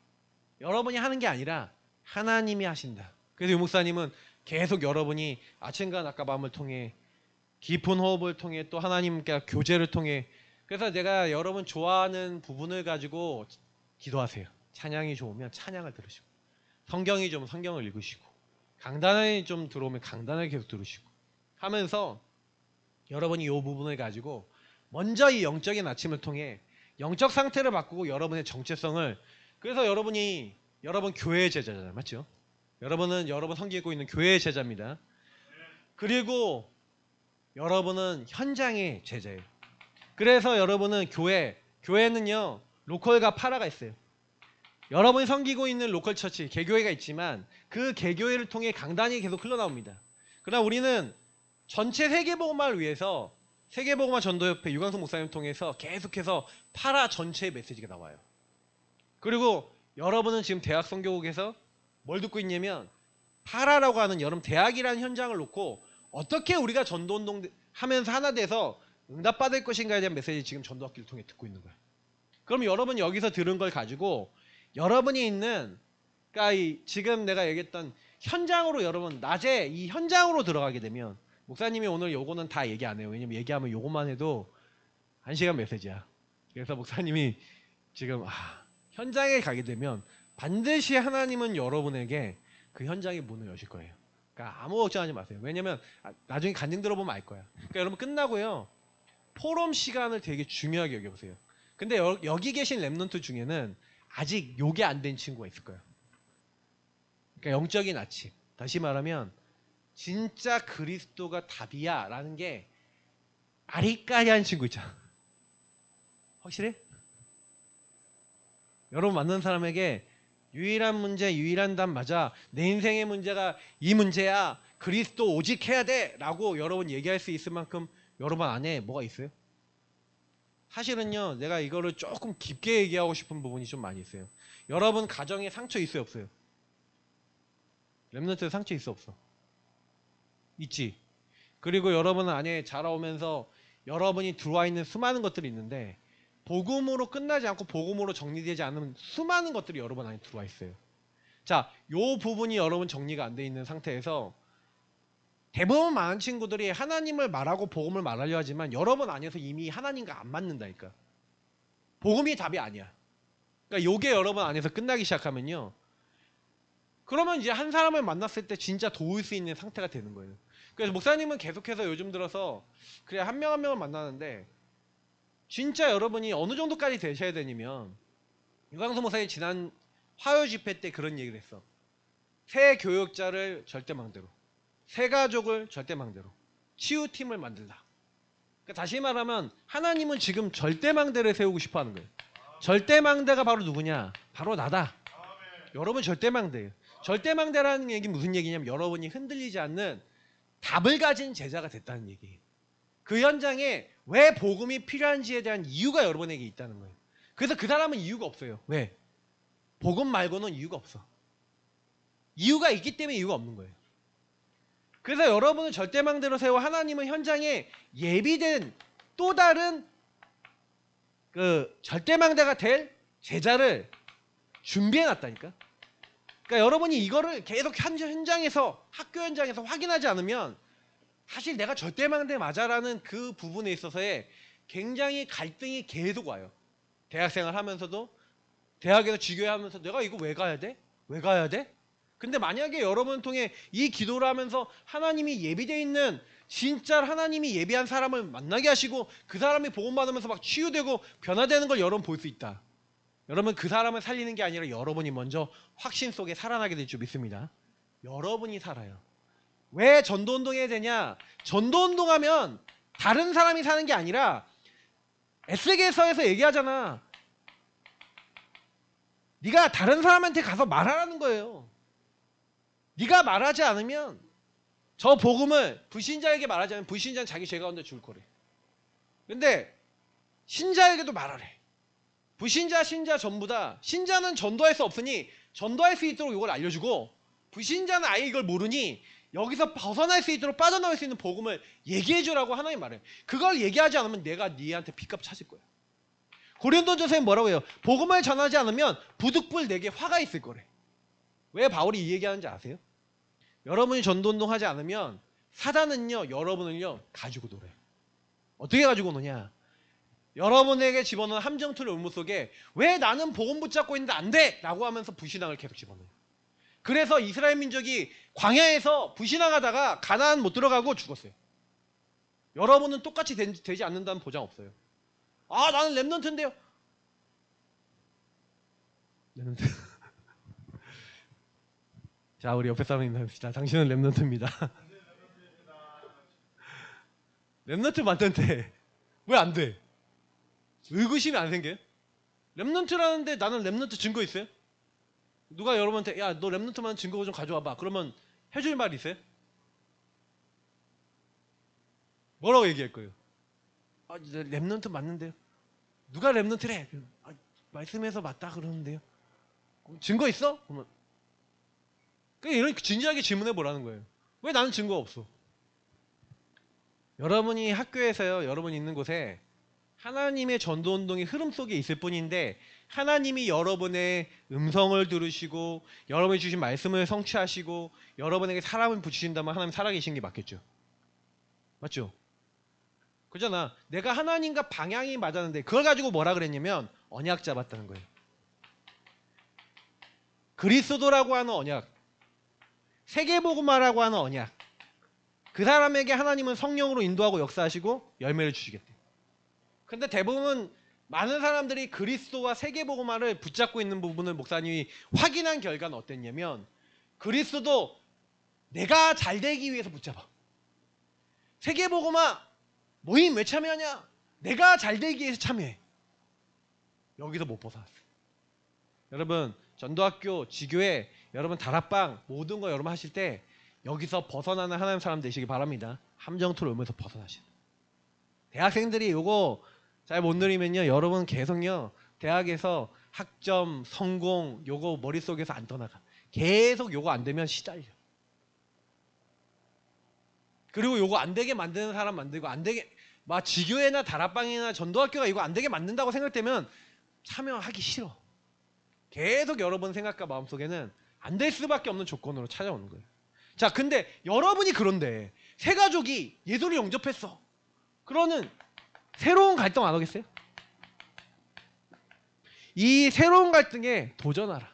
여러분이 하는 게 아니라 하나님이 하신다. 그래서 유목사님은 계속 여러분이 아침과 낮과 밤을 통해 깊은 호흡을 통해 또 하나님과 교제를 통해, 그래서 내가 여러분 좋아하는 부분을 가지고 기도하세요. 찬양이 좋으면 찬양을 들으시고, 성경이 좋으면 성경을 읽으시고, 강단에 좀 들어오면 강단을 계속 들으시고 하면서 여러분이 이 부분을 가지고 먼저 이 영적인 아침을 통해 영적 상태를 바꾸고 여러분의 정체성을, 그래서 여러분 교회의 제자잖아요. 맞죠? 여러분은 여러분 섬기고 있는 교회의 제자입니다. 그리고 여러분은 현장의 제자예요. 그래서 여러분은 교회는요 로컬과 파라가 있어요. 여러분이 섬기고 있는 로컬 처치, 개교회가 있지만 그 개교회를 통해 강단이 계속 흘러나옵니다. 그러나 우리는 전체 세계복음화를 위해서 세계복음화 전도협회 유광석 목사님 통해서 계속해서 파라 전체의 메시지가 나와요. 그리고 여러분은 지금 대학 선교국에서 뭘 듣고 있냐면 파라라고 하는 여러분 대학이라는 현장을 놓고 어떻게 우리가 전도운동 하면서 하나 돼서 응답받을 것인가에 대한 메시지 지금 전도학기를 통해 듣고 있는 거예요. 그럼 여러분 여기서 들은 걸 가지고 여러분이 있는, 그러니까 지금 내가 얘기했던 현장으로, 여러분 낮에 이 현장으로 들어가게 되면, 목사님이 오늘 요거는 다 얘기 안 해요. 왜냐면 얘기하면 요거만 해도 1시간 메시지야. 그래서 목사님이 지금 현장에 가게 되면 반드시 하나님은 여러분에게 그 현장의 문을 여실 거예요. 그러니까 아무 걱정하지 마세요. 왜냐면 나중에 간증 들어보면 알 거야. 그러니까 여러분 끝나고요 포럼 시간을 되게 중요하게 여겨보세요. 근데 여기 계신 랩넌트 중에는 아직 요게 안 된 친구가 있을 거예요. 그러니까 영적인 아침, 다시 말하면 진짜 그리스도가 답이야 라는 게 아리까리한 친구 있잖아. 확실해? 여러분 만난 사람에게 유일한 문제, 유일한 답 맞아, 내 인생의 문제가 이 문제야, 그리스도 오직 해야 돼 라고 여러분 얘기할 수 있을 만큼 여러분 안에 뭐가 있어요? 사실은요 내가 이거를 조금 깊게 얘기하고 싶은 부분이 좀 많이 있어요. 여러분 가정에 상처 있어요 없어요? 렘넌트 상처 있어 없어? 있지. 그리고 여러분 안에 자라오면서 여러분이 들어와 있는 수많은 것들이 있는데 복음으로 끝나지 않고 복음으로 정리되지 않은 수많은 것들이 여러분 안에 들어와 있어요. 자, 요 부분이 여러분 정리가 안 돼 있는 상태에서 대부분 많은 친구들이 하나님을 말하고 복음을 말하려 하지만 여러분 안에서 이미 하나님과 안 맞는다니까. 복음이 답이 아니야. 그러니까 요게 여러분 안에서 끝나기 시작하면요, 그러면 이제 한 사람을 만났을 때 진짜 도울 수 있는 상태가 되는 거예요. 그래서 목사님은 계속해서 요즘 들어서 그래 한 명 한 명을 만나는데 진짜 여러분이 어느 정도까지 되셔야 되냐면, 유광수 목사님 지난 화요 집회 때 그런 얘기를 했어. 새 교육자를 절대망대로, 새 가족을 절대망대로, 치유팀을 만들다. 그러니까 다시 말하면 하나님은 지금 절대망대를 세우고 싶어 하는 거예요. 절대망대가 바로 누구냐? 바로 나다. 여러분 절대망대예요. 절대망대라는 얘기 무슨 얘기냐면 여러분이 흔들리지 않는 답을 가진 제자가 됐다는 얘기예요. 그 현장에 왜 복음이 필요한지에 대한 이유가 여러분에게 있다는 거예요. 그래서 그 사람은 이유가 없어요. 왜? 복음 말고는 이유가 없어. 이유가 있기 때문에 이유가 없는 거예요. 그래서 여러분을 절대망대로 세워 하나님은 현장에 예비된 또 다른 그 절대망대가 될 제자를 준비해놨다니까. 그러니까 여러분이 이거를 계속 현장에서, 학교 현장에서 확인하지 않으면 사실 내가 절대망대 맞아라는 그 부분에 있어서의 굉장히 갈등이 계속 와요. 대학생활 하면서도, 대학에서 지교하면서 내가 이거 왜 가야 돼? 왜 가야 돼? 근데 만약에 여러분을 통해 이 기도를 하면서 하나님이 예비되어 있는, 진짜 하나님이 예비한 사람을 만나게 하시고 그 사람이 복음 받으면서 막 치유되고 변화되는 걸 여러분 볼 수 있다. 여러분 그 사람을 살리는 게 아니라 여러분이 먼저 확신 속에 살아나게 될 줄 믿습니다. 여러분이 살아요. 왜 전도운동해야 되냐? 전도운동하면 다른 사람이 사는 게 아니라 에스겔서에서 얘기하잖아. 네가 다른 사람한테 가서 말하라는 거예요. 네가 말하지 않으면, 저 복음을 불신자에게 말하지 않으면 불신자는 자기 죄 가운데 죽을 거래. 근데 신자에게도 말하래. 불신자, 신자 전부 다, 신자는 전도할 수 없으니 전도할 수 있도록 이걸 알려주고, 불신자는 아예 이걸 모르니 여기서 벗어날 수 있도록 빠져나올 수 있는 복음을 얘기해주라고 하나님 말해요. 그걸 얘기하지 않으면 내가 네한테 핏값 찾을 거야. 고린도전서에 뭐라고 해요? 복음을 전하지 않으면 부득불 내게 화가 있을 거래. 왜 바울이 이 얘기하는지 아세요? 여러분이 전도운동 하지 않으면 사단은요 여러분을요 가지고 놀아요. 어떻게 가지고 노냐? 여러분에게 집어넣은 함정틀 올무 속에 왜 나는 복음 붙잡고 있는데 안 돼! 라고 하면서 불신앙을 계속 집어넣어요. 그래서 이스라엘 민족이 광야에서 부신앙하다가 가나안 못 들어가고 죽었어요. 여러분은 똑같이 되지 않는다는 보장 없어요. 아, 나는 렘넌트인데요. 렘넌트. 자, 우리 옆에 사람 인사합시다. 당신은 렘넌트입니다. 렘넌트 맞는데 왜 안 돼? 의구심이 안 생겨요? 렘넌트라는데 나는 렘넌트 증거 있어요? 누가 여러분한테 야, 너 렘넌트만 증거 좀 가져와봐. 그러면 해줄 말 있어요? 뭐라고 얘기할 거예요? 아, 렘넌트 맞는데요. 누가 렘넌트래? 아, 말씀에서 맞다 그러는데요. 증거 있어? 그러면 그냥 이런 진지하게 질문해 보라는 거예요. 왜 나는 증거가 없어? 여러분이 학교에서요, 여러분이 있는 곳에 하나님의 전도운동의 흐름 속에 있을 뿐인데 하나님이 여러분의 음성을 들으시고 여러분이 주신 말씀을 성취하시고 여러분에게 사람을 붙이신다면 하나님 살아계신 게 맞겠죠? 맞죠? 그잖아. 내가 하나님과 방향이 맞았는데 그걸 가지고 뭐라 그랬냐면 언약 잡았다는 거예요. 그리스도라고 하는 언약, 세계복음화라고 하는 언약, 그 사람에게 하나님은 성령으로 인도하고 역사하시고 열매를 주시겠대. 근데 대부분 많은 사람들이 그리스도와 세계복음화를 붙잡고 있는 부분을 목사님이 확인한 결과는 어땠냐면 그리스도도 내가 잘 되기 위해서 붙잡아. 세계복음화 모임 왜 참여하냐? 내가 잘 되기 위해서 참여해. 여기서 못 벗어났어요. 여러분 전도학교, 지교회, 여러분 다락방 모든 거 여러분 하실 때 여기서 벗어나는 하나님 사람 되시기 바랍니다. 함정토를 오면서 벗어나시는. 대학생들이 요거 잘 못 누리면요 여러분 계속요 대학에서 학점, 성공 요거 머릿속에서 안 떠나가. 계속 요거 안 되면 시달려. 그리고 요거 안 되게 만드는 사람 만들고 안 되게 막 지교회나 다락방이나 전도학교가 이거 안 되게 만든다고 생각되면 참여하기 싫어. 계속 여러분 생각과 마음속에는 안 될 수밖에 없는 조건으로 찾아오는 거예요. 자, 근데 여러분이 그런데 새 가족이 예수를 영접했어. 그러는 새로운 갈등 안 하겠어요? 이 새로운 갈등에 도전하라.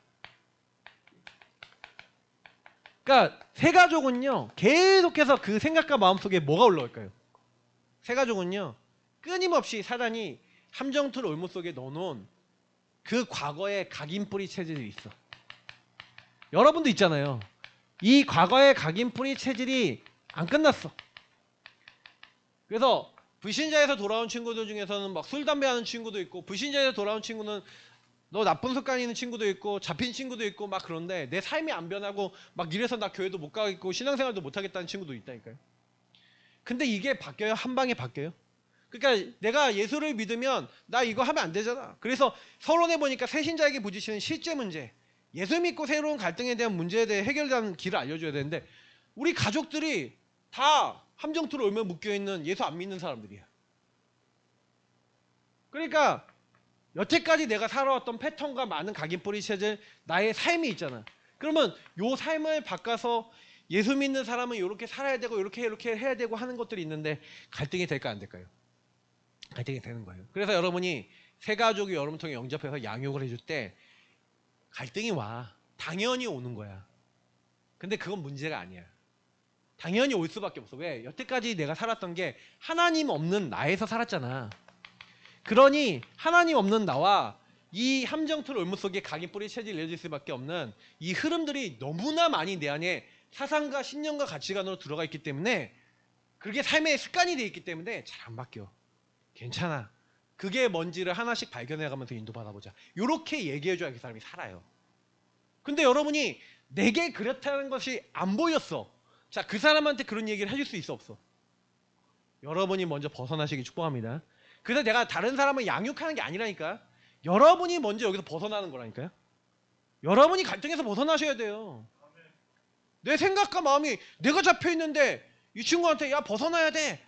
그러니까 새 가족은요 계속해서 그 생각과 마음속에 뭐가 올라올까요? 새 가족은요 끊임없이 사단이 함정틀 올무 속에 넣어놓은 그 과거의 각인뿌리 체질이 있어. 여러분도 있잖아요. 이 과거의 각인뿌리 체질이 안 끝났어. 그래서 불신자에서 돌아온 친구들 중에서는 막 술, 담배 하는 친구도 있고 불신자에서 돌아온 친구는 너 나쁜 습관 있는 친구도 있고 잡힌 친구도 있고 막 그런데 내 삶이 안 변하고 막 이래서 나 교회도 못 가겠고 신앙생활도 못 하겠다는 친구도 있다니까요. 근데 이게 바뀌어요? 한 방에 바뀌어요? 그러니까 내가 예수를 믿으면 나 이거 하면 안 되잖아. 그래서 서론에 보니까 새신자에게 부딪히는 실제 문제, 예수 믿고 새로운 갈등에 대한 문제에 대해 해결하는 길을 알려줘야 되는데 우리 가족들이 다 함정틀에 얼마 묶여있는 예수 안 믿는 사람들이야. 그러니까 여태까지 내가 살아왔던 패턴과 많은 각인뿌리 체질, 나의 삶이 있잖아. 그러면 요 삶을 바꿔서 예수 믿는 사람은 이렇게 살아야 되고 이렇게 해야 되고 하는 것들이 있는데 갈등이 될까 안 될까요? 갈등이 되는 거예요. 그래서 여러분이 새 가족이 여러분 통해 영접해서 양육을 해줄 때 갈등이 와. 당연히 오는 거야. 근데 그건 문제가 아니야. 당연히 올 수밖에 없어. 왜? 여태까지 내가 살았던 게 하나님 없는 나에서 살았잖아. 그러니 하나님 없는 나와 이 함정틀 올무 속에 각인뿌리 체질을 내줄 수밖에 없는 이 흐름들이 너무나 많이 내 안에 사상과 신념과 가치관으로 들어가 있기 때문에 그게 삶의 습관이 돼 있기 때문에 잘 안 바뀌어. 괜찮아. 그게 뭔지를 하나씩 발견해가면서 인도받아보자. 이렇게 얘기해줘야 그 사람이 살아요. 근데 여러분이 내게 그렇다는 것이 안 보였어. 자, 그 사람한테 그런 얘기를 해줄 수 있어 없어? 여러분이 먼저 벗어나시기 축복합니다. 그래서 내가 다른 사람을 양육하는 게 아니라니까. 여러분이 먼저 여기서 벗어나는 거라니까요. 여러분이 갈등에서 벗어나셔야 돼요. 내 생각과 마음이 내가 잡혀있는데 이 친구한테 야 벗어나야 돼.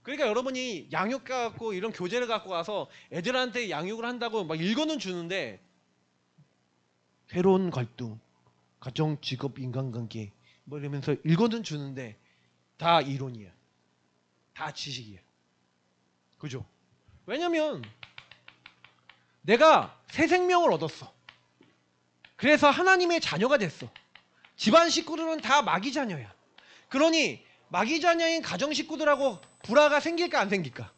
그러니까 여러분이 양육 갖고 이런 교재를 갖고 와서 애들한테 양육을 한다고 막 읽어는 주는데 새로운 갈등, 가정, 직업, 인간관계 뭐 이러면서 읽어는 주는데 다 이론이야. 다 지식이야. 그죠? 왜냐면 내가 새 생명을 얻었어. 그래서 하나님의 자녀가 됐어. 집안 식구들은 다 마귀 자녀야. 그러니 마귀 자녀인 가정 식구들하고 불화가 생길까 안 생길까?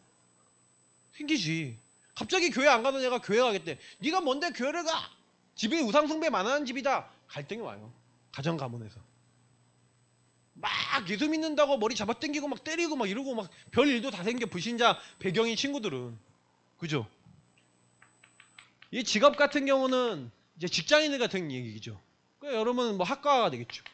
생기지. 갑자기 교회 안 가던 애가 교회 가겠대. 네가 뭔데 교회를 가? 집이 우상 숭배 많아하는 집이다. 갈등이 와요. 가정 가문에서. 막 예수 믿는다고 머리 잡아당기고 막 때리고 막 이러고 막 별 일도 다 생겨. 불신자 배경인 친구들은. 그죠? 이 직업 같은 경우는 이제 직장인들 같은 얘기죠. 그러니까 여러분은 뭐 학과가 되겠죠.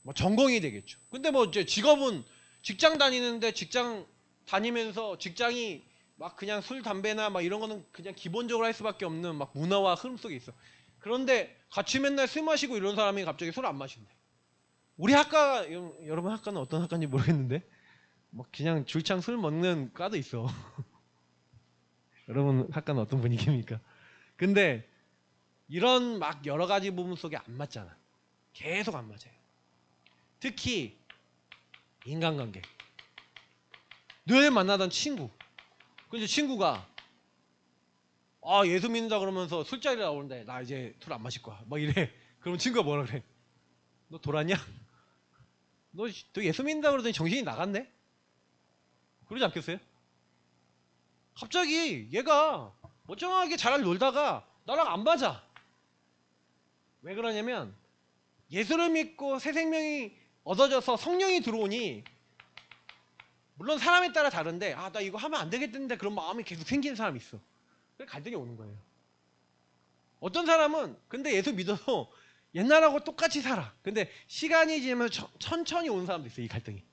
뭐 전공이 되겠죠. 근데 뭐 이제 직업은 직장 다니는데 직장 다니면서 직장이 막 그냥 술 담배나 막 이런 거는 그냥 기본적으로 할 수밖에 없는 막 문화와 흐름 속에 있어. 그런데 같이 맨날 술 마시고 이런 사람이 갑자기 술 안 마신대. 우리 학과 여러분 학과는 어떤 학과인지 모르겠는데 막 그냥 줄창 술 먹는 과도 있어. 여러분 학과는 어떤 분위기입니까? 근데 이런 막 여러 가지 부분 속에 안 맞잖아. 계속 안 맞아요. 특히 인간관계. 늘 만나던 친구. 근데 친구가 예수 믿는다 그러면서 술자리 나오는데 나 이제 술 안 마실 거야. 막 이래. 그럼 친구가 뭐라 그래? 너 돌았냐? 너 예수 믿는다 그러더니 정신이 나갔네? 그러지 않겠어요? 갑자기 얘가 멀쩡하게 잘 놀다가 나랑 안 맞아. 왜 그러냐면 예수를 믿고 새 생명이 얻어져서 성령이 들어오니 물론 사람에 따라 다른데 나 이거 하면 안 되겠는데 그런 마음이 계속 생기는 사람이 있어. 그래서 갈등이 오는 거예요. 어떤 사람은 근데 예수 믿어서 옛날하고 똑같이 살아. 근데 시간이 지나면서 천천히 오는 사람도 있어요. 이 갈등이.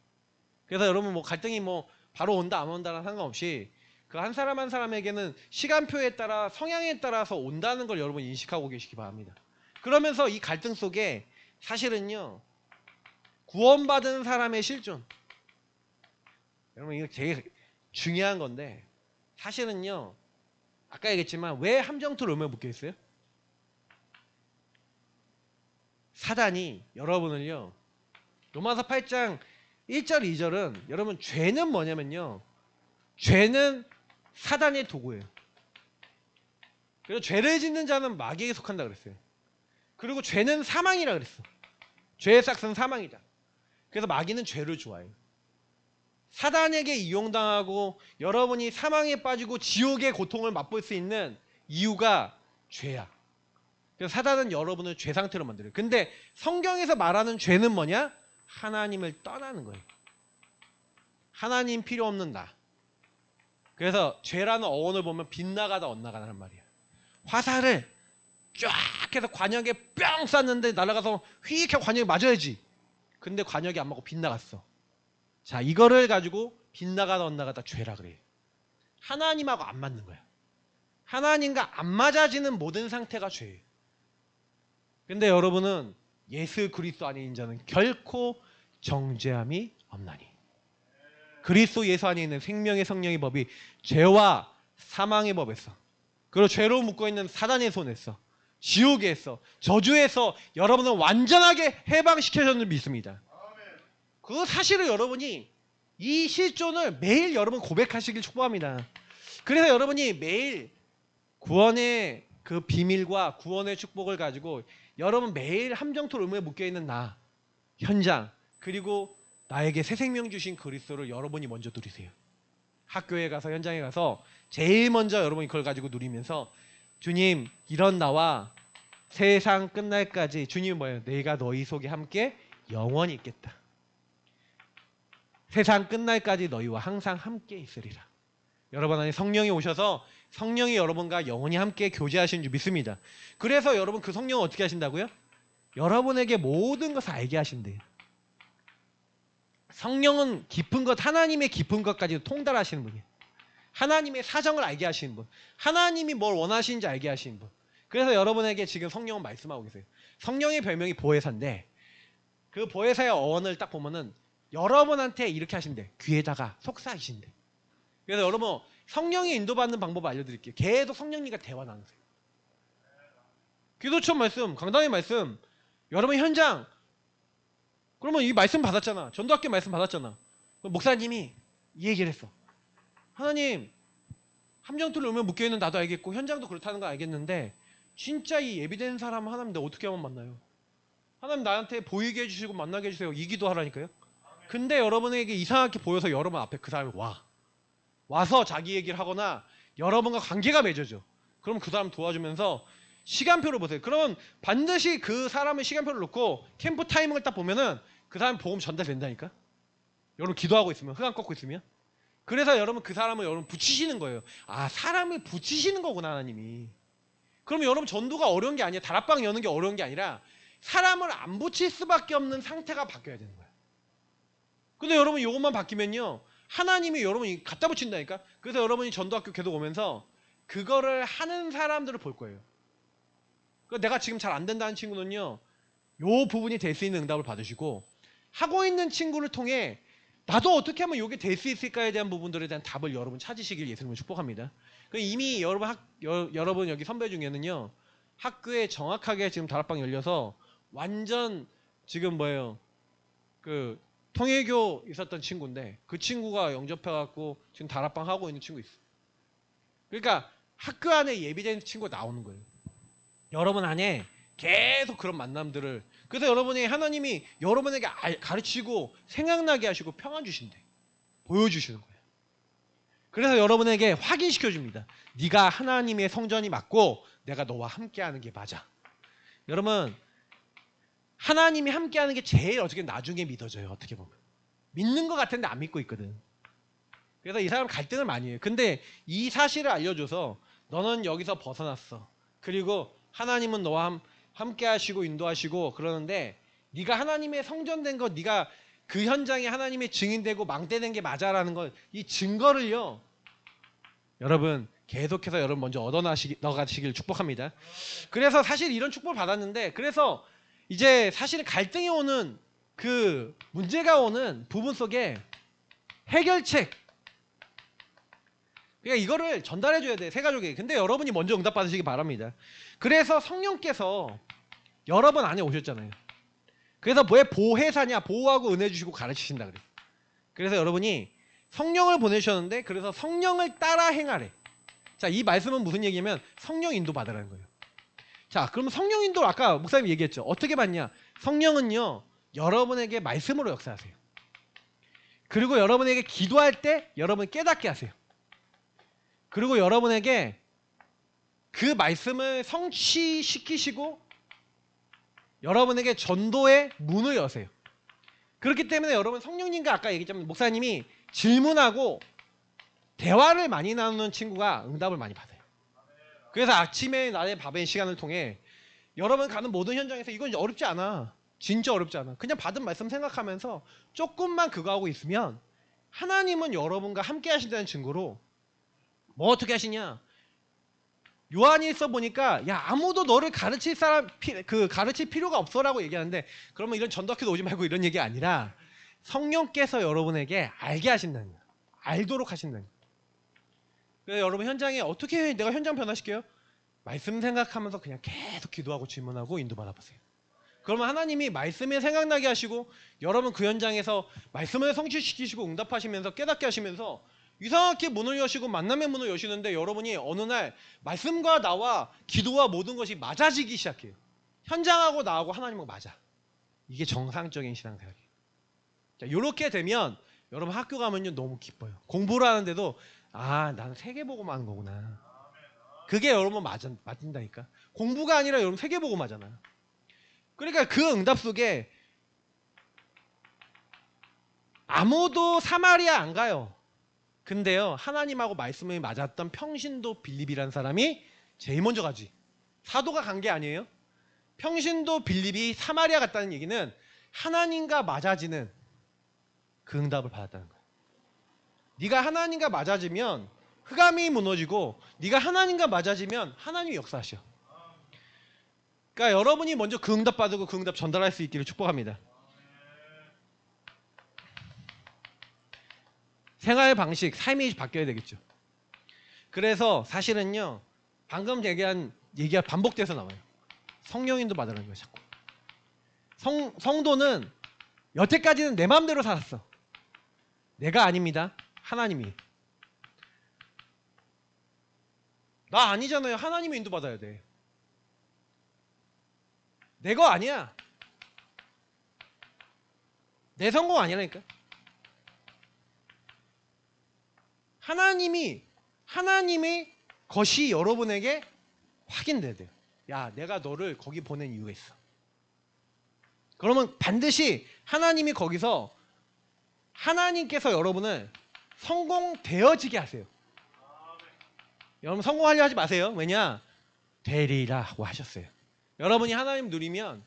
그래서 여러분 뭐 갈등이 뭐 바로 온다 안 온다랑 상관없이 그 한 사람 한 사람에게는 시간표에 따라 성향에 따라서 온다는 걸 여러분 인식하고 계시기 바랍니다. 그러면서 이 갈등 속에 사실은요 구원받은 사람의 실존, 여러분 이거 되게 중요한 건데 사실은요 아까 얘기했지만 왜 함정토를 얼마나 묶여 있어요? 사단이 여러분을요 로마서 8장 1절 2절은 여러분 죄는 뭐냐면요 죄는 사단의 도구예요. 그래서 죄를 짓는 자는 마귀에게 속한다 그랬어요. 그리고 죄는 사망이라 그랬어. 죄의 싹은 사망이다. 그래서 마귀는 죄를 좋아해요. 사단에게 이용당하고 여러분이 사망에 빠지고 지옥의 고통을 맛볼 수 있는 이유가 죄야. 그래서 사단은 여러분을 죄 상태로 만들어요. 근데 성경에서 말하는 죄는 뭐냐? 하나님을 떠나는 거예요. 하나님 필요 없는 나. 그래서 죄라는 어원을 보면 빗나가다 엇나가다는 말이야. 화살을 쫙 해서 관역에 뿅 쐈는데 날아가서 휙 하고 관역에 맞아야지. 근데 관역이 안 맞고 빗나갔어. 자, 이거를 가지고 빗나가다 엇나가다 죄라 그래요. 하나님하고 안 맞는 거야. 하나님과 안 맞아지는 모든 상태가 죄예요. 근데 여러분은 예수 그리스도 안에 있는 자는 결코 정죄함이 없나니. 그리스도 예수 안에 있는 생명의 성령의 법이 죄와 사망의 법에서 그리고 죄로 묶어있는 사단의 손에서 지옥에서 저주에서 여러분은 완전하게 해방시켜졌는 믿습니다. 그 사실을 여러분이 이 실존을 매일 여러분 고백하시길 축복합니다. 그래서 여러분이 매일 구원의 그 비밀과 구원의 축복을 가지고 여러분 매일 함정토 의무에 묶여있는 나 현장 그리고 나에게 새 생명 주신 그리스도를 여러분이 먼저 누리세요. 학교에 가서 현장에 가서 제일 먼저 여러분이 그걸 가지고 누리면서 주님 이런 나와 세상 끝날까지 주님은 뭐예요? 내가 너희 속에 함께 영원히 있겠다. 세상 끝날까지 너희와 항상 함께 있으리라. 여러분 안에 성령이 오셔서 성령이 여러분과 영원히 함께 교제하시는 줄 믿습니다. 그래서 여러분 그 성령은 어떻게 하신다고요? 여러분에게 모든 것을 알게 하신대요. 성령은 깊은 것, 하나님의 깊은 것까지 통달하시는 분이에요. 하나님의 사정을 알게 하시는 분. 하나님이 뭘 원하시는지 알게 하시는 분. 그래서 여러분에게 지금 성령은 말씀하고 계세요. 성령의 별명이 보혜사인데 그 보혜사의 어원을 딱 보면은 여러분한테 이렇게 하신대. 귀에다가 속삭이신대. 그래서 여러분 성령이 인도받는 방법을 알려드릴게요. 계속 성령님과 대화 나누세요. 기도처 말씀, 강단의 말씀, 여러분 현장 그러면 이 말씀 받았잖아. 전도학교 말씀 받았잖아. 목사님이 이 얘기를 했어. 하나님 함정토를 오면 묶여있는 나도 알겠고 현장도 그렇다는 거 알겠는데 진짜 이 예비된 사람 하나님 내가 어떻게 하면 만나요? 하나님 나한테 보이게 해주시고 만나게 해주세요. 이 기도하라니까요. 근데 여러분에게 이상하게 보여서 여러분 앞에 그 사람이 와서 자기 얘기를 하거나 여러분과 관계가 맺어져. 그럼 그 사람 도와주면서 시간표를 보세요. 그러면 반드시 그 사람의 시간표를 놓고 캠프 타이밍을 딱 보면은 그 사람 복음 전달된다니까. 여러분 기도하고 있으면, 흑암 꺾고 있으면. 그래서 여러분 그 사람을 여러분 붙이시는 거예요. 아, 사람을 붙이시는 거구나 하나님이. 그러면 여러분 전도가 어려운 게 아니에요. 다락방 여는 게 어려운 게 아니라 사람을 안 붙일 수밖에 없는 상태가 바뀌어야 되는 거예요. 근데 여러분 이것만 바뀌면요, 하나님이 여러분이 갖다 붙인다니까. 그래서 여러분이 전도학교 계속 오면서 그거를 하는 사람들을 볼 거예요. 내가 지금 잘 안 된다는 친구는요, 요 부분이 될 수 있는 응답을 받으시고, 하고 있는 친구를 통해 나도 어떻게 하면 이게 될 수 있을까에 대한 부분들에 대한 답을 여러분 찾으시길 예수님을 축복합니다. 이미 여러분 여기 선배 중에는요, 학교에 정확하게 지금 다락방 열려서 완전 지금 그 통일교 있었던 친구인데 그 친구가 영접해갖고 지금 다락방 하고 있는 친구 있어. 그러니까 학교 안에 예비된 친구가 나오는 거예요. 여러분 안에 계속 그런 만남들을. 그래서 여러분이 하나님이 여러분에게 가르치고 생각나게 하시고 평안 주신대. 보여주시는 거예요. 그래서 여러분에게 확인시켜 줍니다. 네가 하나님의 성전이 맞고 내가 너와 함께하는 게 맞아. 여러분, 하나님이 함께하는 게 제일 어떻게 나중에 믿어져요. 어떻게 보면 믿는 것 같은데 안 믿고 있거든. 그래서 이 사람 갈등을 많이 해요. 근데 이 사실을 알려줘서 너는 여기서 벗어났어. 그리고 하나님은 너와 함께 하시고 인도하시고 그러는데 네가 하나님의 성전된 거, 네가 그 현장에 하나님의 증인되고 망대된 게 맞아라는 건, 이 증거를요, 여러분 계속해서 여러분 먼저 얻어가시길 축복합니다. 그래서 사실 이런 축복을 받았는데, 그래서 이제 사실 갈등이 오는 그 문제가 오는 부분 속에 해결책, 그러니까 이거를 전달해줘야 돼, 세 가족에게. 근데 여러분이 먼저 응답받으시기 바랍니다. 그래서 성령께서 여러분 안에 오셨잖아요. 그래서 왜 보혜사냐, 보호하고 은혜 주시고 가르치신다 그래. 그래서 여러분이 성령을 보내주셨는데, 그래서 성령을 따라 행하래. 자, 이 말씀은 무슨 얘기냐면 성령 인도 받으라는 거예요. 자, 그럼 성령 인도 아까 목사님이 얘기했죠. 어떻게 받냐? 성령은요, 여러분에게 말씀으로 역사하세요. 그리고 여러분에게 기도할 때 여러분 깨닫게 하세요. 그리고 여러분에게 그 말씀을 성취시키시고 여러분에게 전도의 문을 여세요. 그렇기 때문에 여러분, 성령님과 아까 얘기했지만 목사님이 질문하고 대화를 많이 나누는 친구가 응답을 많이 받아요. 그래서 아침에 나의 밥의 시간을 통해 여러분 가는 모든 현장에서 이건 어렵지 않아. 진짜 어렵지 않아. 그냥 받은 말씀 생각하면서 조금만 그거 하고 있으면 하나님은 여러분과 함께 하신다는 증거로 뭐 어떻게 하시냐? 요한일서 보니까 야, 아무도 너를 가르칠 필요가 없어라고 얘기하는데, 그러면 이런 전도학교도 오지 말고 이런 얘기가 아니라 성령께서 여러분에게 알게 하신다는 거야. 알도록 하신다는 거야. 그래서 여러분 현장에 어떻게 해? 내가 현장 변화시켜요? 말씀 생각하면서 그냥 계속 기도하고 질문하고 인도받아 보세요. 그러면 하나님이 말씀에 생각나게 하시고 여러분 그 현장에서 말씀을 성취시키시고 응답하시면서 깨닫게 하시면서 이상하게 문을 여시고 만남의 문을 여시는데, 여러분이 어느 날 말씀과 나와 기도와 모든 것이 맞아지기 시작해요. 현장하고 나하고 하나님하고 맞아. 이게 정상적인 신앙생활이에요. 자, 이렇게 되면 여러분 학교 가면요 너무 기뻐요. 공부를 하는데도 아, 나는 세계복음 하는 거구나. 그게 여러분 맞는다니까. 공부가 아니라 여러분 세계복음 하잖아요. 그러니까 그 응답 속에 아무도 사마리아 안 가요. 근데요, 하나님하고 말씀이 맞았던 평신도 빌립이라는 사람이 제일 먼저 가지. 사도가 간 게 아니에요. 평신도 빌립이 사마리아 갔다는 얘기는 하나님과 맞아지는 그 응답을 받았다는 거예요. 네가 하나님과 맞아지면 흑암이 무너지고, 네가 하나님과 맞아지면 하나님이 역사하셔. 그러니까 여러분이 먼저 그 응답 받고 그 응답 전달할 수 있기를 축복합니다. 생활 방식, 삶이 바뀌어야 되겠죠. 그래서 사실은요, 방금 얘기가 반복돼서 나와요. 성령인도 받으라는 거예요, 자꾸. 성도는 여태까지는 내 마음대로 살았어. 내가 아닙니다. 하나님이. 나 아니잖아요. 하나님이 인도받아야 돼. 내 거 아니야. 내 성공 아니라니까. 하나님의 것이 여러분에게 확인돼야 돼요. 야, 내가 너를 거기 보낸 이유가 있어. 그러면 반드시 하나님이 거기서 하나님께서 여러분을 성공되어지게 하세요. 여러분 성공하려 하지 마세요. 왜냐? 되리라고 하셨어요. 여러분이 하나님 누리면,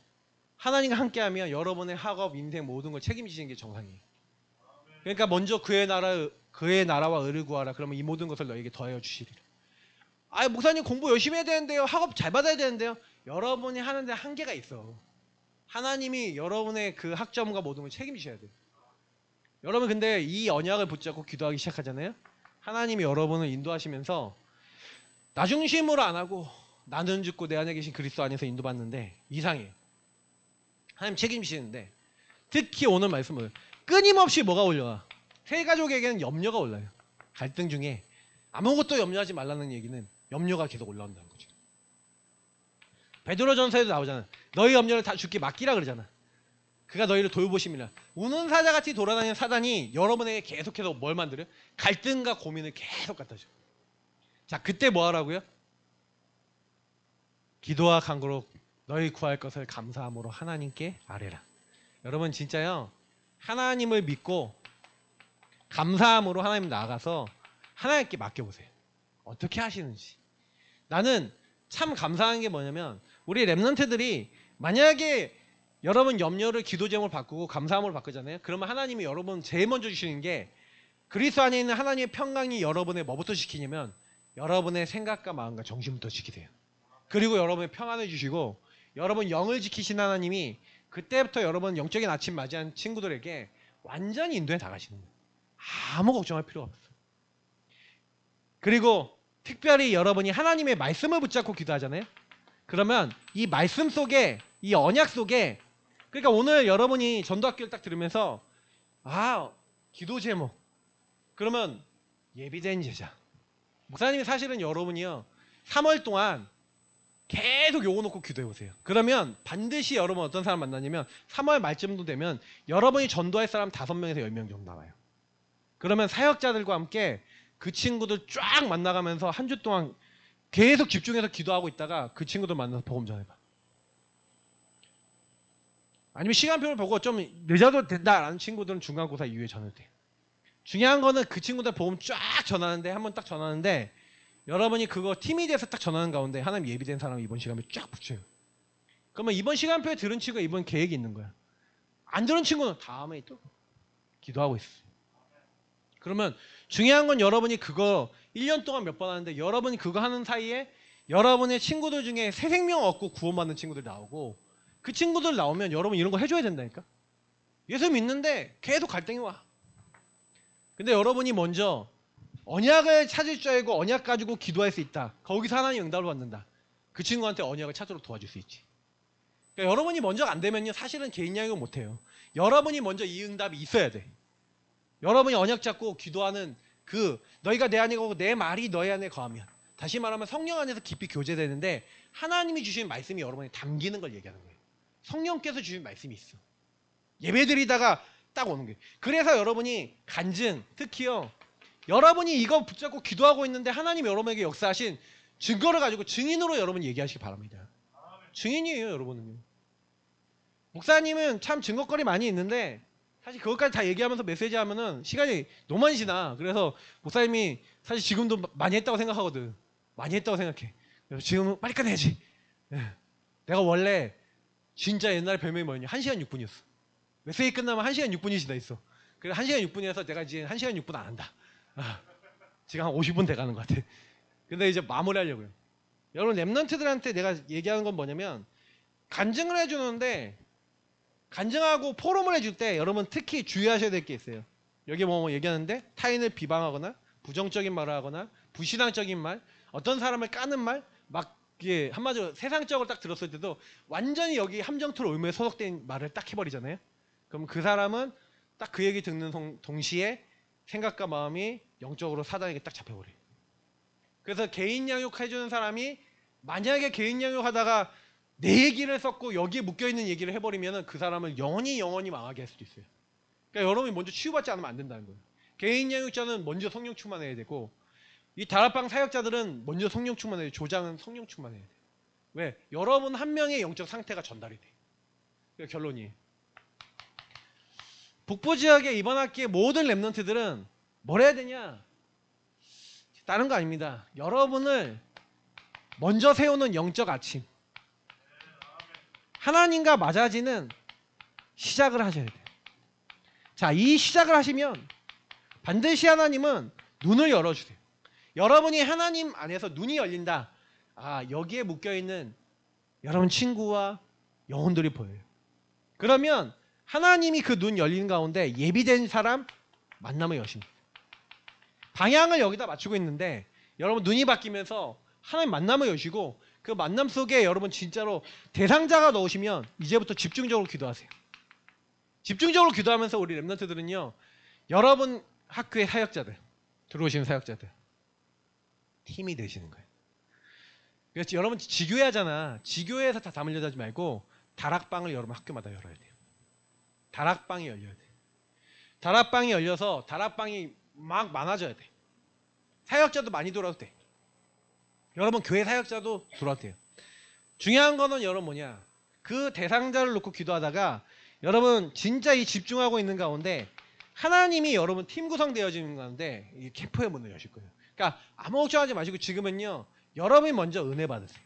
하나님과 함께하면 여러분의 학업, 인생 모든 걸 책임지시는 게 정상이에요. 그러니까 먼저 그의 나라와 의를 구하라. 그러면 이 모든 것을 너에게 더하여 주시리라. 아, 목사님 공부 열심히 해야 되는데요. 학업 잘 받아야 되는데요. 여러분이 하는데 한계가 있어. 하나님이 여러분의 그 학점과 모든 걸 책임지셔야 돼요. 여러분 근데 이 언약을 붙잡고 기도하기 시작하잖아요. 하나님이 여러분을 인도하시면서 나 중심으로 안 하고 나는 죽고 내 안에 계신 그리스도 안에서 인도받는데 이상해요. 하나님 책임지시는데 특히 오늘 말씀을 끊임없이 뭐가 올라와? 세 가족에게는 염려가 올라요. 갈등 중에 아무것도 염려하지 말라는 얘기는 염려가 계속 올라온다는 거죠. 베드로전서에도 나오잖아. 너희 염려를 다 주께 맡기라 그러잖아. 그가 너희를 돌보심이라. 우는 사자같이 돌아다니는 사단이 여러분에게 계속해서 뭘 만들어요? 갈등과 고민을 계속 갖다 줘요. 자, 그때 뭐 하라고요? 기도와 간구로 너희 구할 것을 감사함으로 하나님께 아뢰라. 여러분 진짜요, 하나님을 믿고 감사함으로 하나님 나아가서 하나님께 맡겨보세요. 어떻게 하시는지. 나는 참 감사한 게 뭐냐면 우리 랩런트들이 만약에 여러분 염려를 기도 제목으로 바꾸고 감사함으로 바꾸잖아요. 그러면 하나님이 여러분 제일 먼저 주시는 게 그리스도 안에 있는 하나님의 평강이 여러분의 뭐부터 지키냐면 여러분의 생각과 마음과 정신부터 지키세요. 그리고 여러분의 평안을 주시고 여러분 영을 지키신 하나님이 그때부터 여러분 영적인 아침 맞이한 친구들에게 완전히 인도해 나가시는 거예요. 아무 걱정할 필요가 없어요. 그리고 특별히 여러분이 하나님의 말씀을 붙잡고 기도하잖아요. 그러면 이 말씀 속에, 이 언약 속에, 그러니까 오늘 여러분이 전도학교를 딱 들으면서 기도 제목, 그러면 예비된 제자. 목사님이 사실은 여러분이요 3월 동안 계속 요거 놓고 기도해 보세요. 그러면 반드시 여러분 어떤 사람 만나냐면 3월 말쯤도 되면 여러분이 전도할 사람 5명에서 10명 정도 나와요. 그러면 사역자들과 함께 그 친구들 쫙 만나가면서 한 주 동안 계속 집중해서 기도하고 있다가 그 친구들 만나서 복음 전해봐. 아니면 시간표를 보고 좀 늦어도 된다라는 친구들은 중간고사 이후에 전해도 돼. 중요한 거는 그 친구들 복음 쫙 전하는데, 한번 딱 전하는데 여러분이 그거 팀이 돼서 딱 전하는 가운데 하나님 예비된 사람을 이번 시간표에 쫙 붙여요. 그러면 이번 시간표에 들은 친구가 이번 계획이 있는 거야. 안 들은 친구는 다음에 또 기도하고 있어. 그러면 중요한 건 여러분이 그거 1년 동안 몇 번 하는데 여러분이 그거 하는 사이에 여러분의 친구들 중에 새 생명 얻고 구원받는 친구들 나오고, 그 친구들 나오면 여러분 이런 거 해줘야 된다니까. 예수 믿는데 계속 갈등이 와. 근데 여러분이 먼저 언약을 찾을 줄 알고 언약 가지고 기도할 수 있다. 거기서 하나님 응답을 받는다. 그 친구한테 언약을 찾도록 도와줄 수 있지. 그러니까 여러분이 먼저 안 되면요 사실은 개인 양육을 못 해요. 여러분이 먼저 이 응답이 있어야 돼. 여러분이 언약 잡고 기도하는 그 너희가 내 안에 거고 내 말이 너희 안에 거하면, 다시 말하면 성령 안에서 깊이 교제되는데 하나님이 주신 말씀이 여러분이 담기는 걸 얘기하는 거예요. 성령께서 주신 말씀이 있어. 예배드리다가 딱 오는 거예요. 그래서 여러분이 간증, 특히요 여러분이 이거 붙잡고 기도하고 있는데 하나님 여러분에게 역사하신 증거를 가지고 증인으로 여러분 얘기하시기 바랍니다. 증인이에요 여러분은요. 목사님은 참 증거거리 많이 있는데 사실 그것까지 다 얘기하면서 메시지 하면은 시간이 너무 많이 지나. 그래서 목사님이 사실 지금도 많이 했다고 생각하거든. 많이 했다고 생각해. 그래서 지금은 빨리 끝내야지. 내가 원래 진짜 옛날에 별명이 뭐였냐, 1시간 6분이었어. 메시지 끝나면 1시간 6분이 지나 있어. 그래서 1시간 6분이어서 내가 이제 1시간 6분 안 한다. 지금 한 50분 돼가는 것 같아. 근데 이제 마무리하려고요. 여러분 랩런트들한테 내가 얘기하는 건 뭐냐면, 간증을 해주는데 간증하고 포럼을 해줄 때 여러분 특히 주의하셔야 될 게 있어요. 여기 뭐 얘기하는데 타인을 비방하거나 부정적인 말을 하거나 부신앙적인 말, 어떤 사람을 까는 말, 막 이게 한마디로 세상적으로 딱 들었을 때도 완전히 여기 함정틀 올무에 소속된 말을 딱 해버리잖아요. 그럼 그 사람은 딱 그 얘기 듣는 동시에 생각과 마음이 영적으로 사단에게 딱 잡혀버려요. 그래서 개인 양육해주는 사람이 만약에 개인 양육하다가 내 얘기를 썼고 여기에 묶여있는 얘기를 해버리면 그 사람을 영원히 망하게 할 수도 있어요. 그러니까 여러분이 먼저 치유받지 않으면 안 된다는 거예요. 개인 양육자는 먼저 성령 충만해야 되고 이 다락방 사역자들은 먼저 성령 충만해야 돼요. 조장은 성령 충만해야 돼요. 왜? 여러분 한 명의 영적 상태가 전달이 돼. 그러니까 결론이 북부 지역의 이번 학기의 모든 랩런트들은 뭘 해야 되냐? 다른 거 아닙니다. 여러분을 먼저 세우는 영적 아침. 하나님과 맞아지는 시작을 하셔야 돼요. 자, 이 시작을 하시면 반드시 하나님은 눈을 열어주세요. 여러분이 하나님 안에서 눈이 열린다. 아, 여기에 묶여있는 여러분 친구와 영혼들이 보여요. 그러면 하나님이 그 눈 열리는 가운데 예비된 사람 만남을 여십니다. 방향을 여기다 맞추고 있는데 여러분 눈이 바뀌면서 하나님 만남을 여시고 그 만남 속에 여러분 진짜로 대상자가 넣으시면 이제부터 집중적으로 기도하세요. 집중적으로 기도하면서 우리 랩런트들은요. 여러분 학교의 사역자들, 들어오시는 사역자들 팀이 되시는 거예요. 그래서 여러분 지교회 하잖아. 지교회에서 다 담으려다 하지 말고 다락방을 여러분 학교마다 열어야 돼요. 다락방이 열려야 돼요. 다락방이 열려서 다락방이 막 많아져야 돼. 사역자도 많이 돌아도 돼. 여러분 교회 사역자도 돌아도 돼요. 중요한 거는 여러분 뭐냐. 그 대상자를 놓고 기도하다가 여러분 진짜 이 집중하고 있는 가운데 하나님이 여러분 팀 구성되어지는 가운데 이 캠프의 문을 여실 거예요. 그러니까 아무 걱정하지 마시고 지금은요. 여러분이 먼저 은혜 받으세요.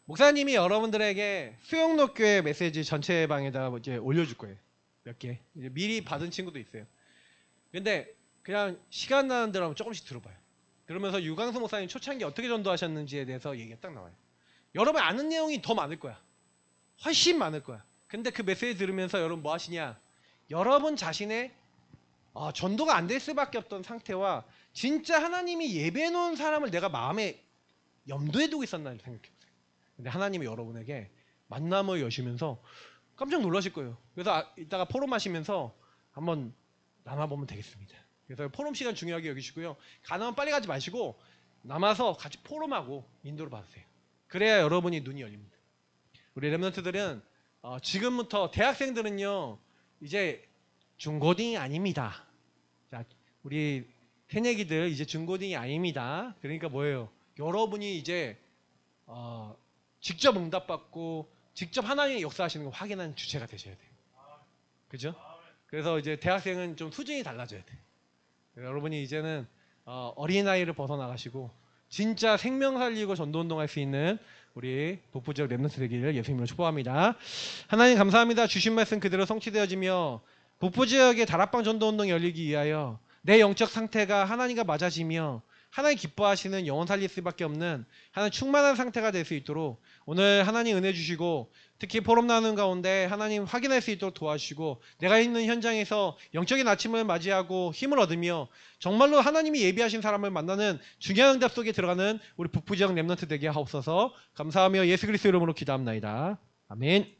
목사님이 여러분들에게 수영록교회 메시지 전체 방에다 이제 올려줄 거예요. 몇 개. 이제 미리 받은 친구도 있어요. 근데 그냥 시간 나는 대로 한번 조금씩 들어봐요. 그러면서 유광수 목사님 초창기 어떻게 전도하셨는지에 대해서 얘기가 딱 나와요. 여러분 아는 내용이 더 많을 거야. 훨씬 많을 거야. 근데 그 메시지 들으면서 여러분 뭐 하시냐? 여러분 자신의 전도가 안 될 수밖에 없던 상태와 진짜 하나님이 예배해 놓은 사람을 내가 마음에 염두에 두고 있었나 생각해보세요. 근데 하나님이 여러분에게 만남을 여시면서 깜짝 놀라실 거예요. 그래서 이따가 포럼 하시면서 한번 남아보면 되겠습니다. 그래서 포럼 시간 중요하게 여기시고요. 가능하면 빨리 가지 마시고 남아서 같이 포럼하고 인도를 받으세요. 그래야 여러분이 눈이 열립니다. 우리 랩런트들은 지금부터 대학생들은요. 이제 중고딩이 아닙니다. 자, 우리 새내기들 이제 중고딩이 아닙니다. 그러니까 뭐예요? 여러분이 이제 직접 응답받고 직접 하나님의 역사하시는 걸 확인하는 주체가 되셔야 돼요. 그죠? 그래서 이제 대학생은 좀 수준이 달라져야 돼요. 여러분이 이제는 어린아이를 벗어나가시고 진짜 생명 살리고 전도운동할 수 있는 우리 북부지역 랩런트 되기를 예수님으로 축복합니다. 하나님 감사합니다. 주신 말씀 그대로 성취되어지며 북부지역의 다락방 전도운동이 열리기 위하여 내 영적 상태가 하나님과 맞아지며 하나님 기뻐하시는 영혼 살릴 수밖에 없는 하나님 충만한 상태가 될 수 있도록 오늘 하나님 은혜 주시고 특히 포럼 나누는 가운데 하나님 확인할 수 있도록 도와주시고 내가 있는 현장에서 영적인 아침을 맞이하고 힘을 얻으며 정말로 하나님이 예비하신 사람을 만나는 중요한 응답 속에 들어가는 우리 북부지역 랩런트 되게 하옵소서. 감사하며 예수 그리스도 이름으로 기도합나이다. 아멘.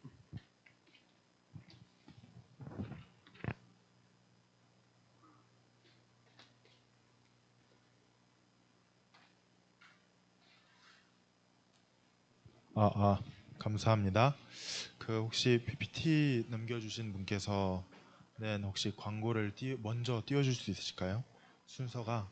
감사합니다. 그 혹시 PPT 넘겨주신 분께서는 혹시 광고를 먼저 띄워줄 수 있으실까요? 순서가